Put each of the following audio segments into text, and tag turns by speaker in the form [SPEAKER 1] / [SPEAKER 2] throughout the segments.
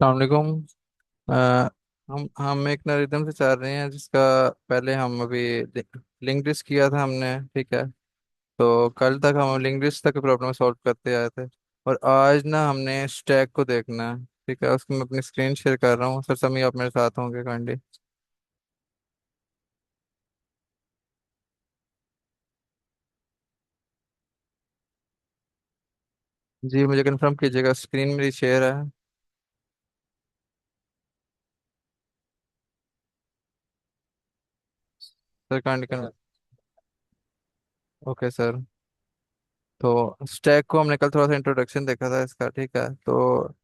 [SPEAKER 1] अलैक्म। हम एक रिदम से चल रहे हैं जिसका पहले हम अभी लिंक लिस्ट किया था हमने। ठीक है। तो कल तक हम लिंक लिस्ट तक प्रॉब्लम सॉल्व करते आए थे। और आज ना हमने स्टैक को देखना है। ठीक है, उसकी मैं अपनी स्क्रीन शेयर कर रहा हूँ। सर समी आप मेरे साथ होंगे काइंडली। जी मुझे कंफर्म कीजिएगा, स्क्रीन मेरी शेयर है। Sir kindly. Okay sir. तो स्टैक को हमने कल थोड़ा सा इंट्रोडक्शन देखा था इसका। ठीक है। तो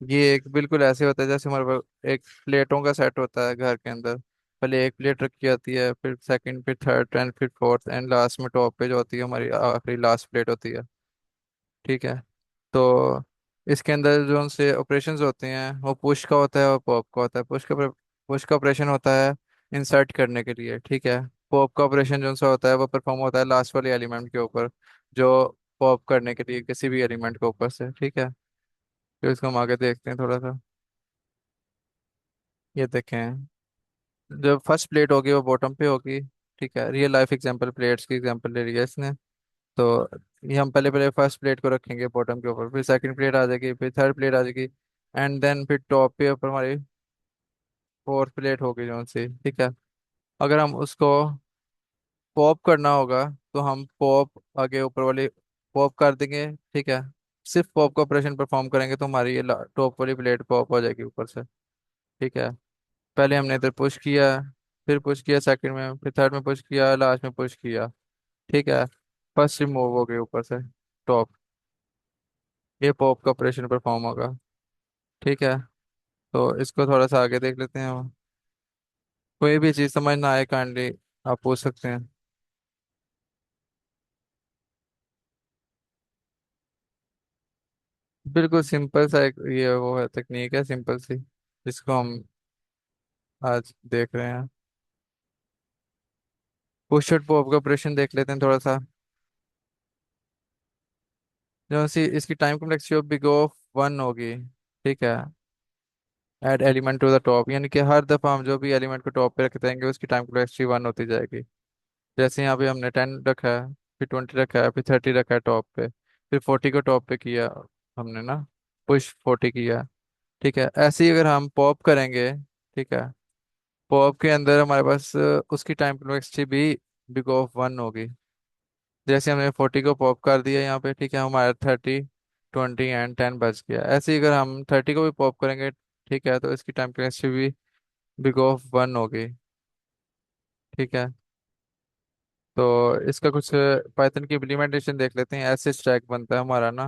[SPEAKER 1] ये एक बिल्कुल ऐसे होता है जैसे हमारे पास एक प्लेटों का सेट होता है घर के अंदर। पहले एक प्लेट रखी जाती है, फिर सेकंड, फिर थर्ड एंड फिर फोर्थ, एंड लास्ट में टॉप पे जो होती है हमारी आखिरी लास्ट प्लेट होती है। ठीक है। तो इसके अंदर जो उनसे ऑपरेशंस होते हैं वो पुश का होता है और पॉप का होता है। पुश का ऑपरेशन होता है इंसर्ट करने के लिए। ठीक है। पॉप का ऑपरेशन जो सा होता है वो परफॉर्म होता है लास्ट वाले एलिमेंट के ऊपर, जो पॉप करने के लिए किसी भी एलिमेंट के ऊपर से। ठीक है। तो इसको हम आगे देखते हैं थोड़ा सा। ये देखें, जो फर्स्ट प्लेट होगी वो बॉटम पे होगी। ठीक है, रियल लाइफ एग्जांपल प्लेट्स की एग्जांपल ले रही है इसने। तो ये हम पहले पहले फर्स्ट प्लेट को रखेंगे बॉटम के ऊपर, फिर सेकंड प्लेट आ जाएगी, फिर थर्ड प्लेट आ जाएगी, एंड देन फिर टॉप पे ऊपर हमारी फोर्थ प्लेट होगी जो सी। ठीक है। अगर हम उसको पॉप करना होगा तो हम पॉप आगे ऊपर वाली पॉप कर देंगे। ठीक है। सिर्फ पॉप का ऑपरेशन परफॉर्म करेंगे तो हमारी ये टॉप वाली प्लेट पॉप हो जाएगी ऊपर से। ठीक है। पहले हमने इधर पुश किया, फिर पुश किया सेकंड में, फिर थर्ड में पुश किया, लास्ट में पुश किया। ठीक है। फर्स्ट रिमूव हो गई ऊपर से टॉप। ये पॉप का ऑपरेशन परफॉर्म होगा। ठीक है। तो इसको थोड़ा सा आगे देख लेते हैं हम। कोई भी चीज़ समझ ना आए काइंडली आप पूछ सकते हैं। बिल्कुल सिंपल सा एक ये वो है, टेक्निक है सिंपल सी, जिसको हम आज देख रहे हैं। पुश और पॉप का ऑपरेशन देख लेते हैं थोड़ा सा। जो सी इसकी time complexity of big of one होगी। ठीक है। Add element to the top, यानी कि हर दफा हम जो भी एलिमेंट को टॉप पे रखते जाएंगे उसकी टाइम कॉम्प्लेक्सिटी वन होती जाएगी। जैसे यहाँ पे हमने 10 रखा है, फिर 20 रखा है, फिर 30 रखा है टॉप पे, फिर 40 को टॉप पे किया हमने ना, पुश 40 किया। ठीक है। ऐसे ही अगर हम पॉप करेंगे, ठीक है, पॉप के अंदर हमारे पास उसकी टाइम कॉम्प्लेक्सिटी भी बिग ऑफ वन होगी। जैसे हमने 40 को पॉप कर दिया यहाँ पे, ठीक है, हमारा 30, 20 एंड 10 बच गया। ऐसे ही अगर हम 30 को भी पॉप करेंगे, ठीक है, तो इसकी टाइम कॉम्प्लेक्सिटी भी बिग ऑफ वन होगी। ठीक है। तो इसका कुछ पाइथन की इम्प्लीमेंटेशन देख लेते हैं। ऐसे स्टैक बनता है हमारा ना,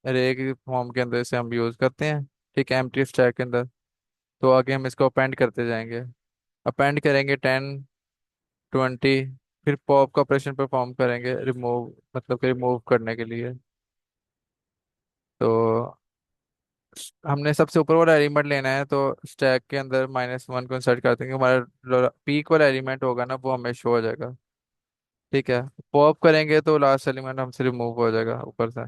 [SPEAKER 1] अरे एक फॉर्म के अंदर इसे हम यूज करते हैं। ठीक है, एम्प्टी स्टैक के अंदर। तो आगे हम इसको अपेंड करते जाएंगे। अपेंड करेंगे 10, 20, फिर पॉप का ऑपरेशन परफॉर्म करेंगे रिमूव, मतलब कि रिमूव करने के लिए। तो हमने सबसे ऊपर वाला एलिमेंट लेना है, तो स्टैक के अंदर -1 को इंसर्ट कर देंगे। हमारा पीक वाला एलिमेंट होगा ना वो हमें शो हो जाएगा। ठीक है। पॉप करेंगे तो लास्ट एलिमेंट हमसे रिमूव हो जाएगा ऊपर से।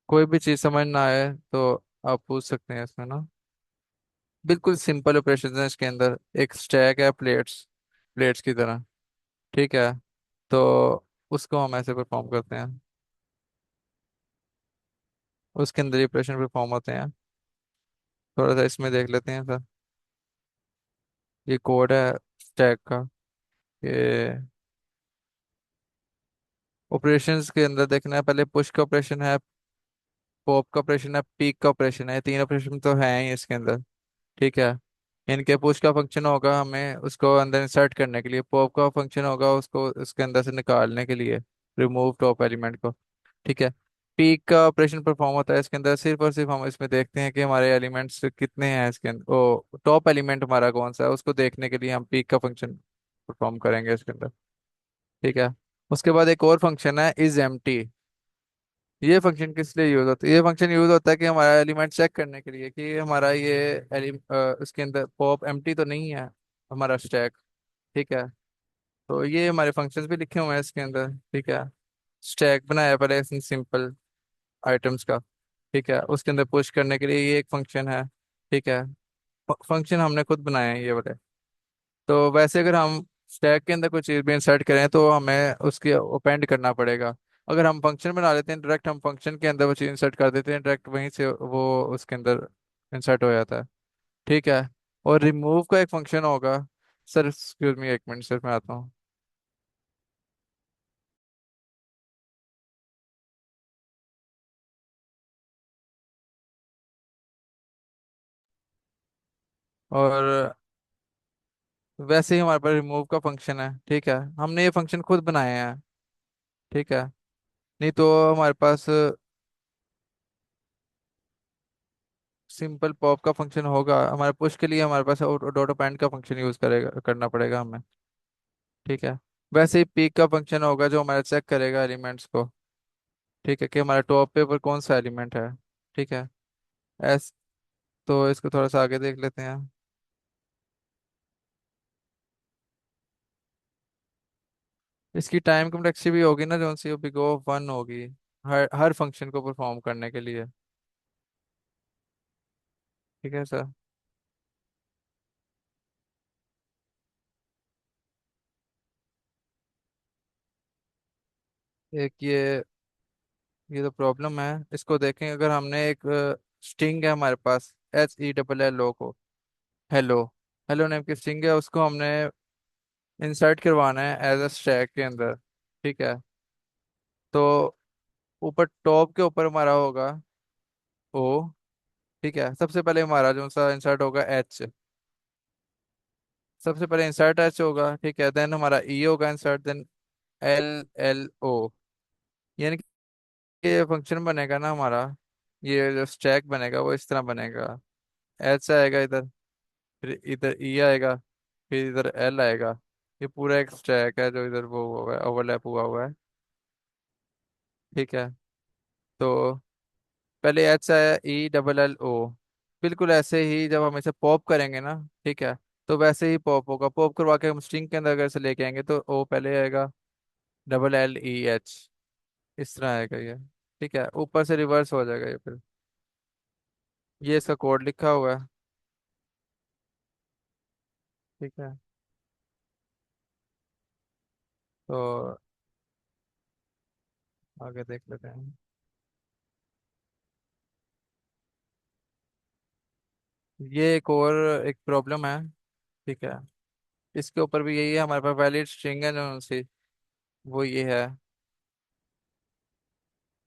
[SPEAKER 1] कोई भी चीज़ समझ ना आए तो आप पूछ सकते हैं इसमें ना। बिल्कुल सिंपल ऑपरेशन है इसके अंदर। एक स्टैक है प्लेट्स, प्लेट्स की तरह। ठीक है। तो उसको हम ऐसे परफॉर्म करते हैं, उसके अंदर ये ऑपरेशन परफॉर्म होते हैं। थोड़ा सा इसमें देख लेते हैं सर। ये कोड है स्टैक का। ये ऑपरेशंस के अंदर देखना है, पहले पुश का ऑपरेशन है, पॉप का ऑपरेशन है, पीक का ऑपरेशन है। ये तीन ऑपरेशन तो हैं ही इसके अंदर। ठीक है। इनके पुश का फंक्शन होगा हमें उसको अंदर इंसर्ट करने के लिए, पॉप का फंक्शन होगा उसको उसके अंदर से निकालने के लिए, रिमूव टॉप एलिमेंट को। ठीक है। पीक का ऑपरेशन परफॉर्म होता है इसके अंदर, सिर्फ और सिर्फ हम इसमें देखते हैं कि हमारे एलिमेंट्स कितने हैं इसके अंदर, ओ टॉप एलिमेंट हमारा कौन सा है उसको देखने के लिए हम पीक का फंक्शन परफॉर्म करेंगे इसके अंदर। ठीक है। उसके बाद एक और फंक्शन है इज एम्प्टी। ये फंक्शन किस लिए यूज होता है? ये फंक्शन यूज होता है कि हमारा एलिमेंट चेक करने के लिए कि हमारा ये इसके अंदर पॉप एम्प्टी तो नहीं है, हमारा स्टैक। ठीक है। तो ये हमारे फंक्शंस भी लिखे हुए हैं इसके अंदर। ठीक है। स्टैक बनाया पहले सिंपल आइटम्स का, ठीक है, उसके अंदर पुश करने के लिए ये एक फंक्शन है। ठीक है, फंक्शन हमने खुद बनाए हैं ये वाले। तो वैसे अगर हम स्टैक के अंदर कोई चीज़ भी इंसर्ट करें तो हमें उसके अपेंड करना पड़ेगा। अगर हम फंक्शन बना लेते हैं डायरेक्ट, हम फंक्शन के अंदर वो चीज़ इंसर्ट कर देते हैं डायरेक्ट, वहीं से वो उसके अंदर इंसर्ट हो जाता है। ठीक है। और रिमूव का एक फंक्शन होगा। सर एक्सक्यूज मी, एक मिनट सर, मैं आता हूँ। और वैसे ही हमारे पास रिमूव का फंक्शन है। ठीक है, हमने ये फंक्शन खुद बनाए हैं। ठीक है। नहीं तो हमारे पास सिंपल पॉप का फंक्शन होगा हमारे पुश के लिए, हमारे पास डॉट अपेंड का फंक्शन यूज करेगा करना पड़ेगा हमें। ठीक है। वैसे ही पीक का फंक्शन होगा जो हमारा चेक करेगा एलिमेंट्स को। ठीक है, कि हमारे टॉप पे पर कौन सा एलिमेंट है। ठीक है। एस तो इसको थोड़ा सा आगे देख लेते हैं। इसकी टाइम कम्प्लेक्सिटी भी होगी ना, जो सी बिग ऑफ 1 होगी हर हर फंक्शन को परफॉर्म करने के लिए। ठीक है सर। एक ये तो प्रॉब्लम है, इसको देखें। अगर हमने एक स्ट्रिंग है हमारे पास, HELL को, हेलो, हेलो नेम की स्ट्रिंग है, उसको हमने इंसर्ट करवाना है एज अ स्टैक के अंदर। ठीक है। तो ऊपर टॉप के ऊपर हमारा होगा ओ। ठीक है, सबसे पहले हमारा जो सा इंसर्ट होगा एच। सबसे पहले इंसर्ट एच होगा। ठीक है, देन हमारा ई होगा इंसर्ट, देन LLO। यानी कि ये फंक्शन बनेगा ना हमारा, ये जो स्टैक बनेगा वो इस तरह बनेगा। एच आएगा इधर, फिर इधर ई आएगा, फिर इधर एल आएगा। ये पूरा एक स्टैक है जो इधर वो हुआ है, ओवरलैप हुआ है। ठीक है। तो पहले एच आया, ELLO। बिल्कुल ऐसे ही जब हम इसे पॉप करेंगे ना, ठीक है, तो वैसे ही पॉप होगा। पॉप करवा के हम स्ट्रिंग के अंदर अगर इसे लेके आएंगे तो ओ पहले आएगा, LLEH, इस तरह आएगा ये। ठीक है, ऊपर से रिवर्स हो जाएगा ये फिर। ये इसका कोड लिखा हुआ है। ठीक है। तो आगे देख लेते हैं। ये एक और एक प्रॉब्लम है। ठीक है, इसके ऊपर भी यही है, हमारे पास वैलिड स्ट्रिंग है जो सी, वो ये है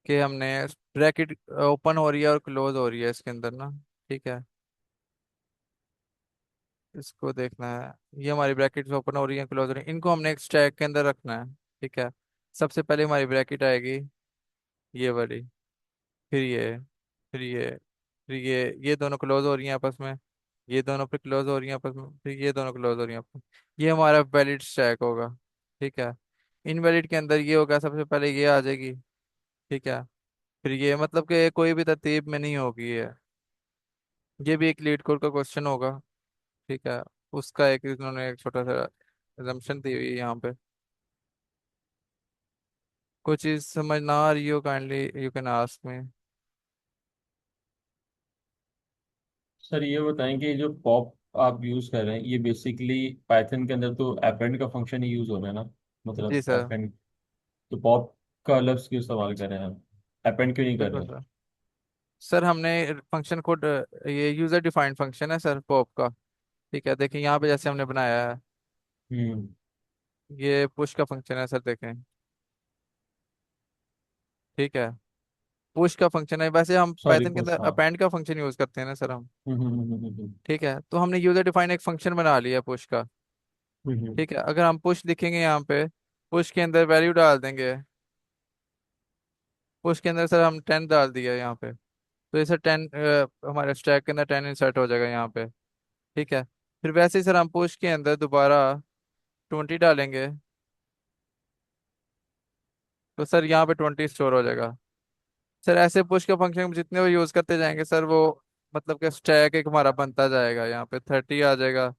[SPEAKER 1] कि हमने ब्रैकेट ओपन हो रही है और क्लोज हो रही है इसके अंदर ना। ठीक है, इसको देखना है। ये हमारी ब्रैकेट्स ओपन हो रही है, क्लोज हो रही है, इनको हमने एक स्टैक के अंदर रखना है। ठीक है। सबसे पहले हमारी ब्रैकेट आएगी ये वाली, फिर ये, फिर ये, फिर ये दोनों क्लोज हो रही हैं आपस में। ये दोनों फिर क्लोज हो रही हैं आपस में, फिर ये दोनों क्लोज हो रही हैं आपस में। ये हमारा वैलिड स्टैक होगा। ठीक है। इनवैलिड के अंदर ये होगा, सबसे पहले ये आ जाएगी। ठीक है। फिर ये मतलब कि कोई भी तरतीब में नहीं होगी ये। ये भी एक लीड कोड का क्वेश्चन होगा। ठीक है। उसका एक इन्होंने एक छोटा सा assumption दी हुई है यहाँ पे। कोई चीज़ समझ ना आ रही हो, kindly you can ask me.
[SPEAKER 2] Sir ये बताएं कि जो पॉप आप यूज कर रहे हैं ये बेसिकली पाइथन के अंदर तो अपेंड का फंक्शन ही यूज हो रहा है ना,
[SPEAKER 1] जी
[SPEAKER 2] मतलब
[SPEAKER 1] सर।
[SPEAKER 2] अपेंड। तो पॉप का अलग क्यों इस्तेमाल कर रहे हैं, अपेंड क्यों नहीं कर
[SPEAKER 1] बिल्कुल
[SPEAKER 2] रहे हैं?
[SPEAKER 1] सर। सर हमने फंक्शन कोड, ये यूजर डिफाइंड फंक्शन है सर पॉप का। ठीक है, देखिए यहाँ पे जैसे हमने बनाया है,
[SPEAKER 2] हम्म।
[SPEAKER 1] ये पुश का फंक्शन है सर, देखें। ठीक है, पुश का फंक्शन है। वैसे हम
[SPEAKER 2] सॉरी
[SPEAKER 1] पाइथन के
[SPEAKER 2] कुछ
[SPEAKER 1] अंदर
[SPEAKER 2] हाँ।
[SPEAKER 1] अपेंड का फंक्शन यूज करते हैं ना सर हम।
[SPEAKER 2] हम्म।
[SPEAKER 1] ठीक है, तो हमने यूजर डिफाइंड एक फंक्शन बना लिया पुश का।
[SPEAKER 2] हम्म।
[SPEAKER 1] ठीक है, अगर हम पुश लिखेंगे यहाँ पे, पुश के अंदर वैल्यू डाल देंगे। पुश के अंदर सर हम 10 डाल दिया यहाँ पे, तो ये सर 10 हमारे स्टैक के अंदर 10 इंसर्ट हो जाएगा यहाँ पे। ठीक है। फिर वैसे ही सर हम पुश के अंदर दोबारा 20 डालेंगे, तो सर यहाँ पे 20 स्टोर हो जाएगा। सर ऐसे पुश के फंक्शन जितने वो यूज करते जाएंगे सर, वो मतलब कि स्टैक एक हमारा बनता जाएगा। यहाँ पे 30 आ जाएगा,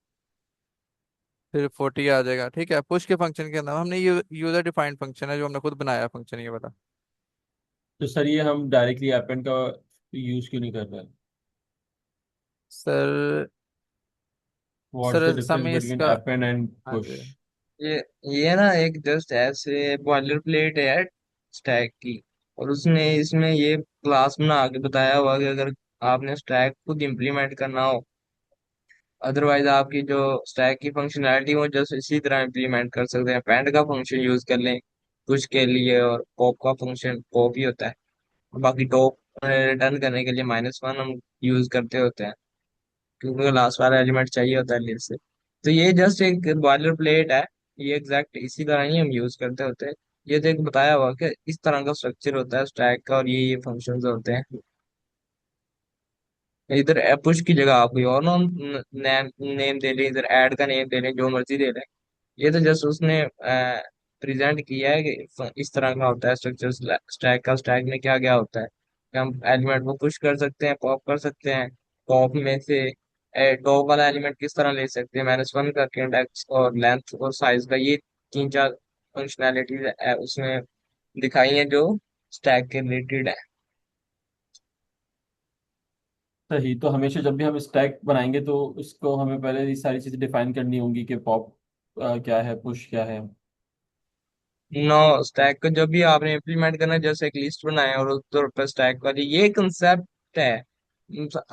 [SPEAKER 1] फिर 40 आ जाएगा। ठीक है, पुश के फंक्शन के अंदर हमने यूजर डिफाइंड फंक्शन है जो हमने खुद बनाया फंक्शन ये वाला।
[SPEAKER 2] तो सर ये हम डायरेक्टली अपेंड का तो यूज क्यों नहीं कर रहा है?
[SPEAKER 1] Sir
[SPEAKER 2] what's the
[SPEAKER 1] sir
[SPEAKER 2] difference
[SPEAKER 1] समय
[SPEAKER 2] बिटवीन
[SPEAKER 1] इसका।
[SPEAKER 2] अपेंड एंड
[SPEAKER 1] हाँ
[SPEAKER 2] पुश?
[SPEAKER 1] जी।
[SPEAKER 3] ये ये ना एक जस्ट ऐसे बॉयलर प्लेट है स्टैक की। और उसने इसमें ये क्लास बना के बताया हुआ कि अगर आपने स्टैक खुद इम्प्लीमेंट करना हो, अदरवाइज आपकी जो स्टैक की फंक्शनैलिटी वो जस्ट इसी तरह इम्प्लीमेंट कर सकते हैं। पैंड का फंक्शन यूज कर लें पुश के लिए, और पॉप का फंक्शन पॉप ही होता है। बाकी टॉप रिटर्न करने के लिए -1 हम यूज करते होते हैं, क्योंकि लास्ट वाला एलिमेंट चाहिए होता है लिस्ट से। तो ये जस्ट एक बॉयलर प्लेट है, ये एग्जैक्ट इसी तरह ही हम यूज करते होते हैं। ये तो एक बताया हुआ कि इस तरह का स्ट्रक्चर होता है स्टैक का, और ये फंक्शंस होते हैं। इधर पुश की जगह आप कोई और नेम नेम दे लें, इधर ऐड का नेम दे लें, जो मर्जी दे लें। ये तो जस्ट उसने प्रेजेंट किया है कि इस तरह का होता है स्ट्रक्चर स्टैक का। स्टैक में क्या क्या होता है कि हम एलिमेंट को पुश कर सकते हैं, पॉप कर सकते हैं। पॉप में से टॉप वाला एलिमेंट किस तरह ले सकते हैं, -1 करके इंडेक्स और लेंथ और साइज का, ये 3 4 फंक्शनैलिटीज उसमें दिखाई है जो स्टैक के रिलेटेड है।
[SPEAKER 2] सही। तो हमेशा जब भी हम स्टैक बनाएंगे तो उसको हमें पहले ये सारी चीजें डिफाइन करनी होंगी कि पॉप क्या है, पुश क्या है।
[SPEAKER 3] नो, स्टैक को जब भी आपने इम्प्लीमेंट करना है, जैसे एक लिस्ट बनाए और उस तौर पर स्टैक वाली ये कंसेप्ट है।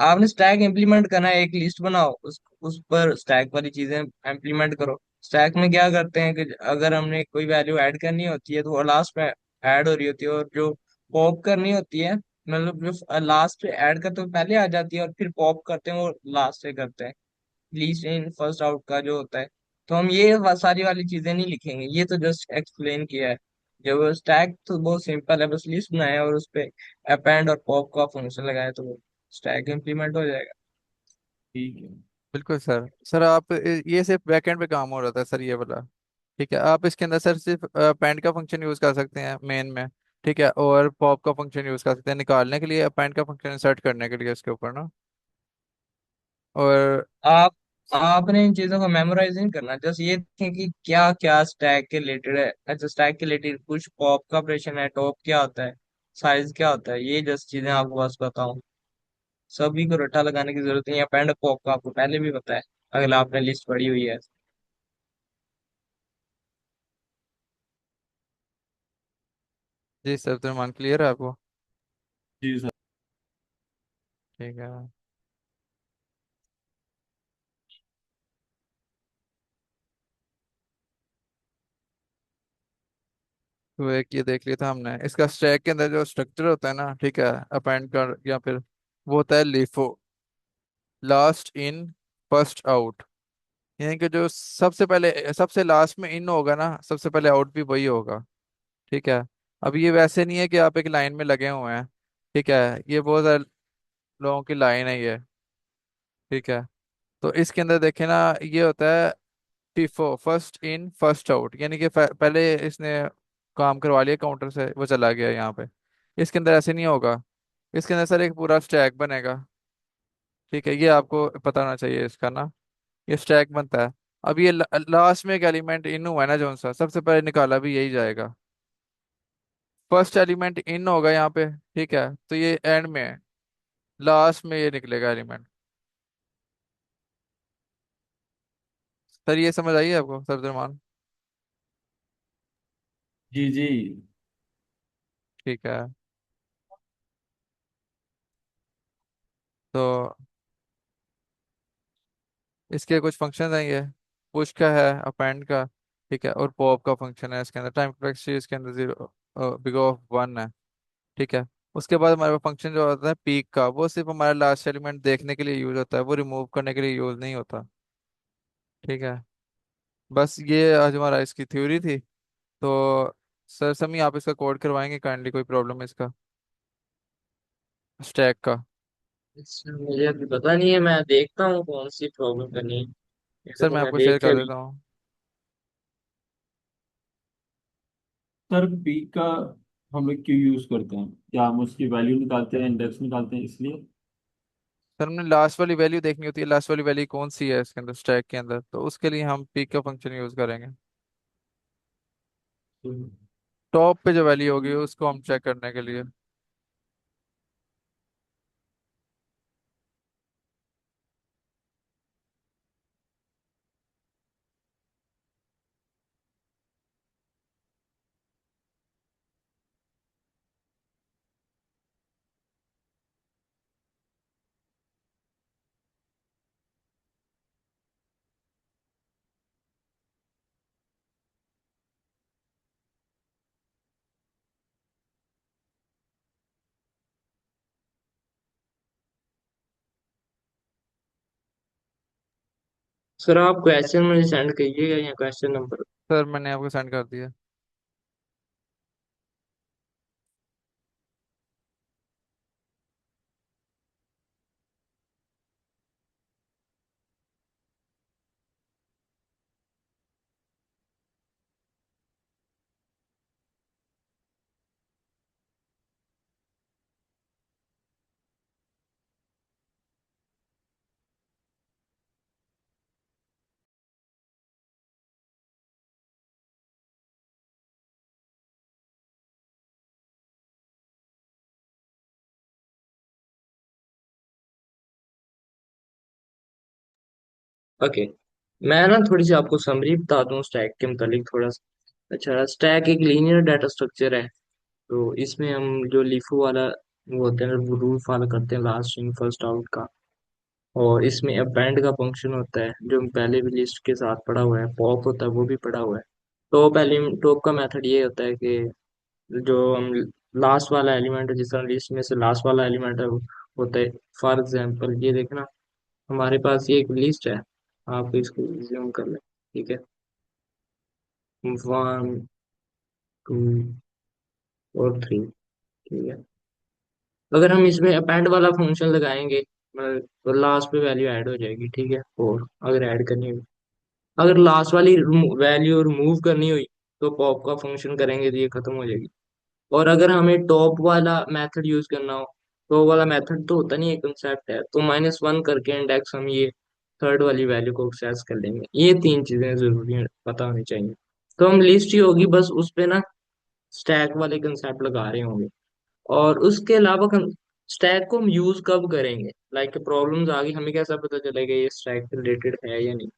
[SPEAKER 3] आपने स्टैक इम्प्लीमेंट करना है, एक लिस्ट बनाओ, उस पर स्टैक वाली चीजें इम्प्लीमेंट करो। स्टैक में क्या करते हैं कि अगर हमने कोई वैल्यू ऐड करनी होती है तो वो लास्ट में ऐड हो रही होती है, और जो पॉप करनी होती है, मतलब जो लास्ट पे ऐड करते हैं वो पहले आ जाती है, और फिर पॉप करते हैं वो लास्ट से करते हैं। लीस्ट इन फर्स्ट आउट का जो होता है। तो हम ये सारी वाली चीजें नहीं लिखेंगे, ये तो जस्ट एक्सप्लेन किया है। जब स्टैक तो बहुत सिंपल है, बस लिस्ट बनाया और उस पे अपेंड और पॉप का फंक्शन लगाया तो वो स्टैक इम्प्लीमेंट हो जाएगा।
[SPEAKER 2] ठीक है।
[SPEAKER 1] बिल्कुल सर। सर आप ये सिर्फ बैकएंड पे काम हो रहा था सर, ये वाला। ठीक है, आप इसके अंदर सर सिर्फ पैंड का फंक्शन यूज कर सकते हैं मेन में। ठीक है, और पॉप का फंक्शन यूज कर सकते हैं निकालने के लिए, पैंड का फंक्शन इंसर्ट करने के लिए इसके ऊपर ना। और
[SPEAKER 3] आप आपने इन चीजों को मेमोराइज नहीं करना, जस्ट ये देखें कि क्या क्या स्टैक के रिलेटेड है। अच्छा, स्टैक के रिलेटेड कुछ पॉप का ऑपरेशन है, टॉप क्या होता है, साइज क्या होता है, ये जस्ट चीजें आपको बस बताऊं। सभी को रट्टा लगाने की जरूरत नहीं है, पैंड पॉप का आपको पहले भी पता है, अगर आपने लिस्ट पढ़ी हुई है।
[SPEAKER 1] जी सर, तो मान क्लियर है आपको?
[SPEAKER 2] जी सर।
[SPEAKER 1] ठीक है। तो एक ये देख लिया था हमने, इसका स्टैक के अंदर जो स्ट्रक्चर होता है ना, ठीक है, अपेंड कर या फिर वो होता है LIFO, last in first out. यानी कि जो सबसे पहले सबसे लास्ट में इन होगा ना, सबसे पहले आउट भी वही होगा। ठीक है। अब ये वैसे नहीं है कि आप एक लाइन में लगे हुए हैं। ठीक है, ये बहुत सारे लोगों की लाइन है ये। ठीक है। तो इसके अंदर देखे ना, ये होता है FIFO, first in first out, यानी कि पहले इसने काम करवा लिया काउंटर से, वो चला गया यहाँ पे। इसके अंदर ऐसे नहीं होगा। इसके अंदर सर एक पूरा स्टैक बनेगा। ठीक है, ये आपको पता होना चाहिए इसका ना। ये स्टैक बनता है। अब ये लास्ट में एक एलिमेंट इन हुआ है ना, जो सा सबसे पहले निकाला भी यही जाएगा। फर्स्ट एलिमेंट इन होगा यहाँ पे। ठीक है, तो ये एंड में है, लास्ट में ये निकलेगा एलिमेंट। सर ये समझ आई है आपको सरदरमान?
[SPEAKER 2] जी जी।
[SPEAKER 1] ठीक है। तो इसके कुछ फंक्शन हैं ये। पुश का है, अपेंड का। ठीक है, और पॉप का फंक्शन है इसके अंदर। टाइम कॉम्प्लेक्सिटी इसके अंदर 0 बिग ऑफ 1 है। ठीक है। उसके बाद हमारे पास फंक्शन जो होता है पीक का, वो सिर्फ हमारा लास्ट एलिमेंट देखने के लिए यूज होता है, वो रिमूव करने के लिए यूज नहीं होता। ठीक है। बस ये आज हमारा इसकी थ्योरी थी। तो सर समी आप इसका कोड करवाएंगे काइंडली, कोई प्रॉब्लम है इसका स्टैक का?
[SPEAKER 3] अच्छा, मुझे अभी पता नहीं है, मैं देखता हूँ कौन सी प्रॉब्लम करनी है। इधर
[SPEAKER 1] सर
[SPEAKER 3] तो
[SPEAKER 1] मैं
[SPEAKER 3] मैं
[SPEAKER 1] आपको
[SPEAKER 3] देख
[SPEAKER 1] शेयर
[SPEAKER 3] के
[SPEAKER 1] कर
[SPEAKER 3] अभी।
[SPEAKER 1] देता हूँ।
[SPEAKER 2] सर पी का हम लोग क्यों यूज करते हैं? क्या हम उसकी वैल्यू निकालते हैं, इंडेक्स निकालते हैं इसलिए?
[SPEAKER 1] सर हमने लास्ट वाली वैल्यू देखनी होती है, लास्ट वाली वैल्यू कौन सी है इसके अंदर स्टैक के अंदर, तो उसके लिए हम पीक का फंक्शन यूज करेंगे। टॉप पे जो वैल्यू होगी उसको हम चेक करने के लिए।
[SPEAKER 3] सर आप क्वेश्चन मुझे सेंड करिएगा या क्वेश्चन नंबर।
[SPEAKER 1] सर मैंने आपको सेंड कर दिया।
[SPEAKER 3] ओके, मैं ना थोड़ी सी आपको समरी बता दूं स्टैक के मुतालिक थोड़ा सा। अच्छा, स्टैक एक लीनियर डाटा स्ट्रक्चर है। तो इसमें हम जो लीफो वाला वो होता है रूल फॉलो करते हैं, लास्ट इन फर्स्ट आउट का। और इसमें अपेंड का फंक्शन होता है जो पहले भी लिस्ट के साथ पड़ा हुआ है, पॉप होता है वो भी पड़ा हुआ है। टॉप का मेथड ये होता है कि जो हम लास्ट वाला एलिमेंट है, जिस तरह लिस्ट में से लास्ट वाला एलिमेंट है वो होता है। फॉर एग्जांपल ये देखना, हमारे पास ये एक लिस्ट है। आप इसको रिज्यूम कर लें, ठीक है। 1 2 और 3, ठीक है। अगर हम इसमें अपेंड वाला फंक्शन लगाएंगे, तो लास्ट पे वैल्यू ऐड हो जाएगी, ठीक है। और अगर ऐड करनी हुई, अगर लास्ट वाली वैल्यू रिमूव करनी हुई, तो पॉप का फंक्शन करेंगे तो ये खत्म हो जाएगी। और अगर हमें टॉप वाला मेथड यूज करना हो, टॉप वाला मेथड तो होता नहीं है, कंसेप्ट है, तो -1 करके इंडेक्स हम ये थर्ड वाली वैल्यू को एक्सेस कर लेंगे। ये 3 चीजें जरूरी है, पता होनी चाहिए। तो हम लिस्ट ही होगी बस, उस पे ना स्टैक वाले कंसेप्ट लगा रहे होंगे। और उसके अलावा हम स्टैक को हम यूज कब करेंगे, लाइक प्रॉब्लम्स आ गई, हमें कैसा पता चलेगा ये स्टैक से रिलेटेड है या नहीं।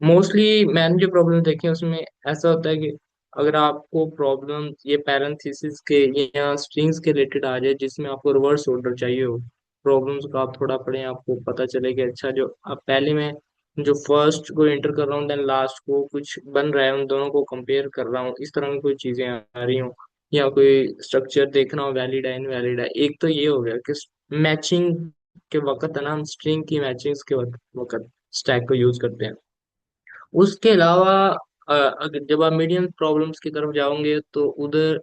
[SPEAKER 3] मोस्टली मैंने जो प्रॉब्लम देखे हैं उसमें ऐसा होता है कि अगर आपको प्रॉब्लम ये पैरेंथेसिस के या स्ट्रिंग्स के रिलेटेड आ जाए, जिसमें आपको रिवर्स ऑर्डर चाहिए हो प्रॉब्लम्स को, आप थोड़ा पढ़ें, आपको पता चले कि अच्छा जो अब पहले मैं जो फर्स्ट को एंटर कर रहा हूँ देन लास्ट को कुछ बन रहा है, उन दोनों को कंपेयर कर रहा हूँ, इस तरह की कोई चीजें आ रही हूँ, या कोई स्ट्रक्चर देखना हो वैलिड है इनवैलिड है। एक तो ये हो गया कि मैचिंग के वक्त है ना, हम स्ट्रिंग की मैचिंग के वक्त स्टैक को यूज करते हैं। उसके अलावा अगर जब आप मीडियम प्रॉब्लम्स की तरफ जाओगे तो उधर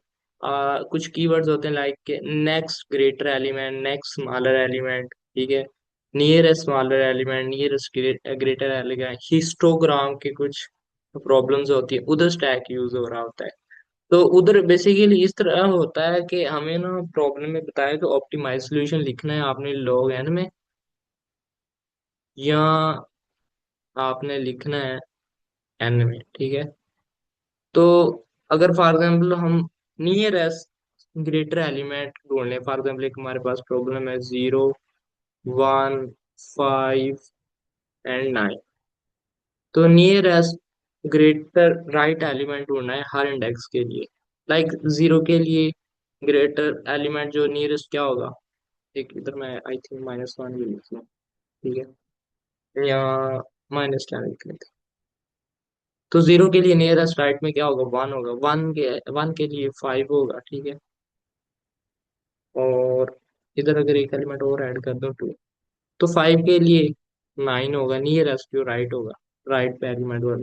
[SPEAKER 3] कुछ कीवर्ड्स होते हैं like next greater element, next smaller element, ठीक है, near smaller element, near greater element, histogram के कुछ प्रॉब्लम्स होती है, उधर स्टैक यूज हो रहा होता है। तो उधर बेसिकली इस तरह होता है कि हमें ना प्रॉब्लम में बताया कि ऑप्टिमाइज सोल्यूशन लिखना है आपने लॉग एन में, या आपने लिखना है एन में, ठीक है। तो अगर फॉर एग्जाम्पल हम नियरेस्ट ग्रेटर एलिमेंट ढूंढने, फॉर एग्जाम्पल एक हमारे पास प्रॉब्लम है 0 1 5 एंड 9, तो नियरेस्ट ग्रेटर राइट एलिमेंट ढूंढना है हर इंडेक्स के लिए। लाइक 0 के लिए ग्रेटर एलिमेंट जो नियरेस्ट क्या होगा, एक इधर मैं आई थिंक -1 भी लिख लूँ, ठीक है, या -10 लिख लेते हैं। तो 0 के लिए नियरेस्ट राइट में क्या होगा, 1 होगा। 1 के लिए 5 होगा, ठीक है। और इधर अगर एक एलिमेंट और ऐड कर दो 2, तो 5 के लिए 9 होगा, नियरेस्ट जो राइट होगा, राइट पे एलिमेंट होगा।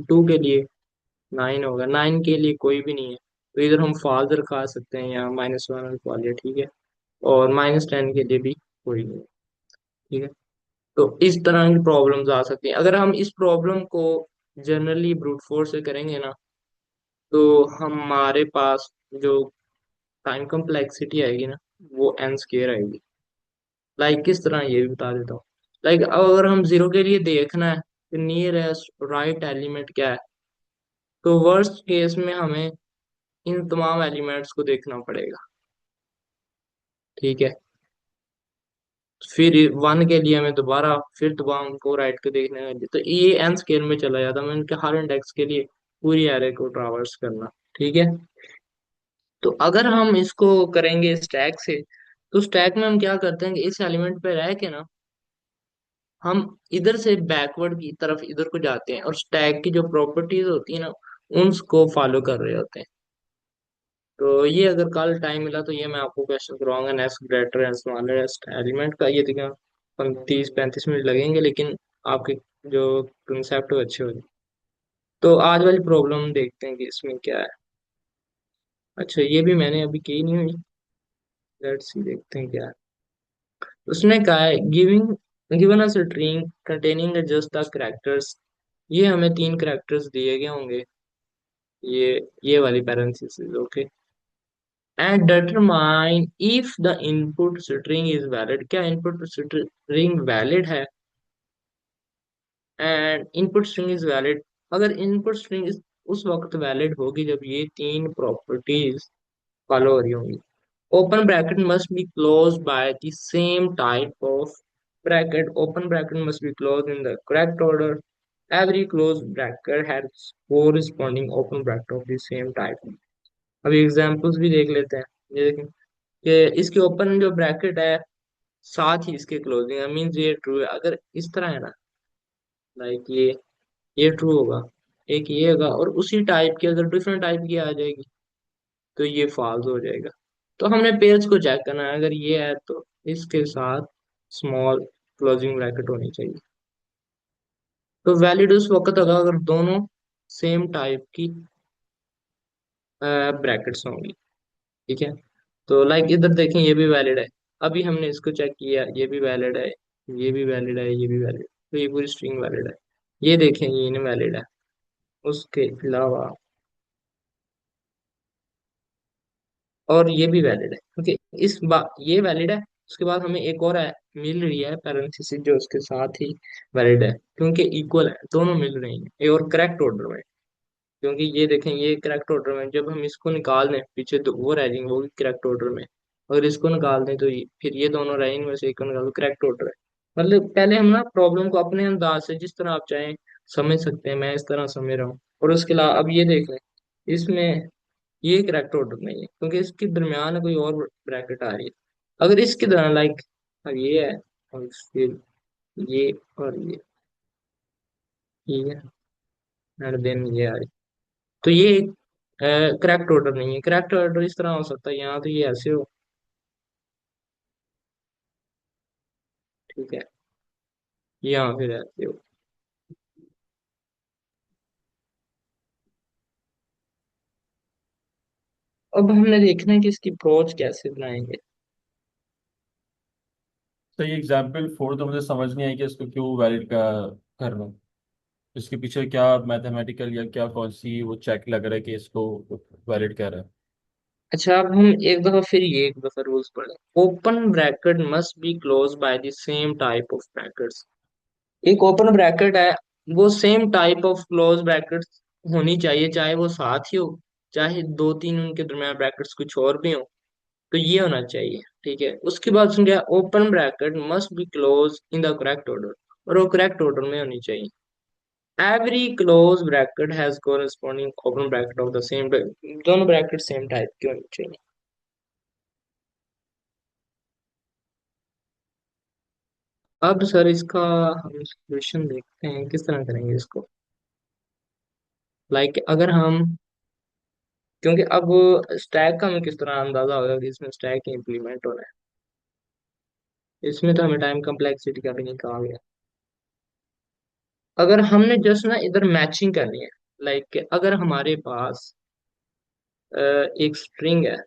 [SPEAKER 3] 2 के लिए 9 होगा, 9 के लिए कोई भी नहीं है, तो इधर हम फॉल्स रखा सकते हैं या -1 रखवा लिया, ठीक है। और -10 के लिए भी कोई नहीं है, ठीक है। तो इस तरह की प्रॉब्लम्स आ सकती हैं। अगर हम इस प्रॉब्लम को जनरली ब्रूट फोर्स से करेंगे ना, तो हमारे पास जो टाइम कम्प्लेक्सिटी आएगी ना, वो एन स्केयर आएगी। लाइक किस तरह ये भी बता देता हूँ। लाइक अगर हम 0 के लिए देखना है कि नियरेस्ट राइट एलिमेंट क्या है, तो वर्स्ट केस में हमें इन तमाम एलिमेंट्स को देखना पड़ेगा, ठीक है। फिर 1 के लिए हमें दोबारा फिर दोबारा उनको राइट के देखने के लिए, तो ये एन स्केल में चला जाता है, मैं इनके हर इंडेक्स के लिए पूरी एरे को ट्रावर्स करना, ठीक है। तो अगर हम इसको करेंगे स्टैक से, तो स्टैक में हम क्या करते हैं कि इस एलिमेंट पे रह के ना हम इधर से बैकवर्ड की तरफ इधर को जाते हैं और स्टैक की जो प्रॉपर्टीज होती है ना उनको फॉलो कर रहे होते हैं। तो ये अगर कल टाइम मिला तो ये मैं आपको क्वेश्चन करवाऊंगा next greater and smaller element का। ये देखिए 30 35 मिनट लगेंगे, लेकिन आपके जो कंसेप्ट हो अच्छे हो जाए। तो आज वाली प्रॉब्लम देखते हैं कि इसमें क्या है। अच्छा, ये भी मैंने अभी की नहीं हुई। लेट्स सी, देखते हैं क्या है। उसने कहा है giving given a string containing just the characters. ये हमें तीन कैरेक्टर्स दिए गए होंगे, ये वाली parenthesis, okay. And determine if the input string is valid. क्या इनपुट स्ट्रिंग वैलिड है? And input string is valid. अगर इनपुट स्ट्रिंग उस वक्त वैलिड होगी जब ये तीन प्रॉपर्टीज फॉलो हो रही होंगी। Open bracket must be closed by the same type of bracket. Open bracket must be closed in the correct order. Every closed bracket has corresponding open bracket of the same type. अभी examples भी देख लेते हैं। ये देखें कि इसके open जो ब्रैकेट है साथ ही इसके क्लोजिंग है, मीन्स ये ट्रू है। अगर इस तरह है ना, लाइक ये ट्रू होगा, एक ये होगा, और उसी टाइप की अगर डिफरेंट टाइप की आ जाएगी तो ये फॉल्स हो जाएगा। तो हमने पेयर्स को चेक करना है, अगर ये है तो इसके साथ स्मॉल क्लोजिंग ब्रैकेट होनी चाहिए। तो वैलिड उस वक्त होगा अगर दोनों सेम टाइप की ब्रैकेट्स होंगी, ठीक है। तो लाइक इधर देखें, ये भी वैलिड है। अभी हमने इसको चेक किया, ये भी वैलिड है, ये भी वैलिड है, ये भी वैलिड, तो ये पूरी स्ट्रिंग वैलिड है। ये देखें, ये इनवैलिड है। उसके अलावा और ये भी वैलिड है, क्योंकि इस बार ये वैलिड है। उसके बाद हमें एक और है, मिल रही है पैरेंथेसिस जो उसके साथ ही वैलिड है, क्योंकि इक्वल है, दोनों मिल रही हैं, ये और करेक्ट ऑर्डर में। क्योंकि ये देखें, ये करेक्ट ऑर्डर में, जब हम इसको निकाल दें पीछे तो वो रह जाएंगे, वो भी करेक्ट ऑर्डर में। अगर इसको निकाल दें तो फिर ये दोनों रहे, इनमें से एक को निकाल दो, करेक्ट ऑर्डर है। मतलब पहले हम ना प्रॉब्लम को अपने अंदाज से जिस तरह आप चाहें समझ सकते हैं, मैं इस तरह समझ रहा हूँ। और उसके अलावा अब ये देख लें, इसमें ये करेक्ट ऑर्डर नहीं है, क्योंकि इसके दरमियान कोई और ब्रैकेट आ रही है। अगर इसके दरमियान लाइक अब ये है, और फिर ये, और ये है, एंड देन ये आ रही, तो ये करेक्ट ऑर्डर नहीं है। करेक्ट ऑर्डर इस तरह हो सकता है, यहाँ तो ये ऐसे हो, ठीक है, यहाँ फिर ऐसे हो। अब हमने देखना है कि इसकी अप्रोच कैसे बनाएंगे।
[SPEAKER 2] तो ये एग्जाम्पल 4 तो मुझे समझ नहीं आई कि इसको क्यों वैलिड का करना है। इसके पीछे क्या मैथमेटिकल या क्या कौन सी वो चेक लग रहा है कि इसको वैलिड कह रहा है।
[SPEAKER 3] अच्छा, अब हम एक दफा फिर ये एक दफा रूल्स पढ़ें। Open bracket must be close by the same type of brackets. एक ओपन ब्रैकेट है, वो same type of close brackets होनी चाहिए, चाहे वो साथ ही हो, चाहे दो तीन उनके दरम्यान ब्रैकेट्स कुछ और भी हो, तो ये होना चाहिए, ठीक है। उसके बाद सुन गया open bracket must be close in the correct order, और वो करेक्ट ऑर्डर में होनी चाहिए। Every close bracket has corresponding open bracket of the same, दोनों ब्रैकेट सेम टाइप की होनी चाहिए। अब सर इसका हम सोल्यूशन देखते हैं किस तरह करेंगे इसको। लाइक अगर हम, क्योंकि अब स्टैक का हमें किस तरह अंदाजा होगा कि इसमें स्टैक इंप्लीमेंट होना है, इसमें तो हमें टाइम कम्प्लेक्सिटी का भी नहीं कहा गया। अगर हमने जस्ट ना इधर मैचिंग करनी है, लाइक अगर हमारे पास एक स्ट्रिंग है,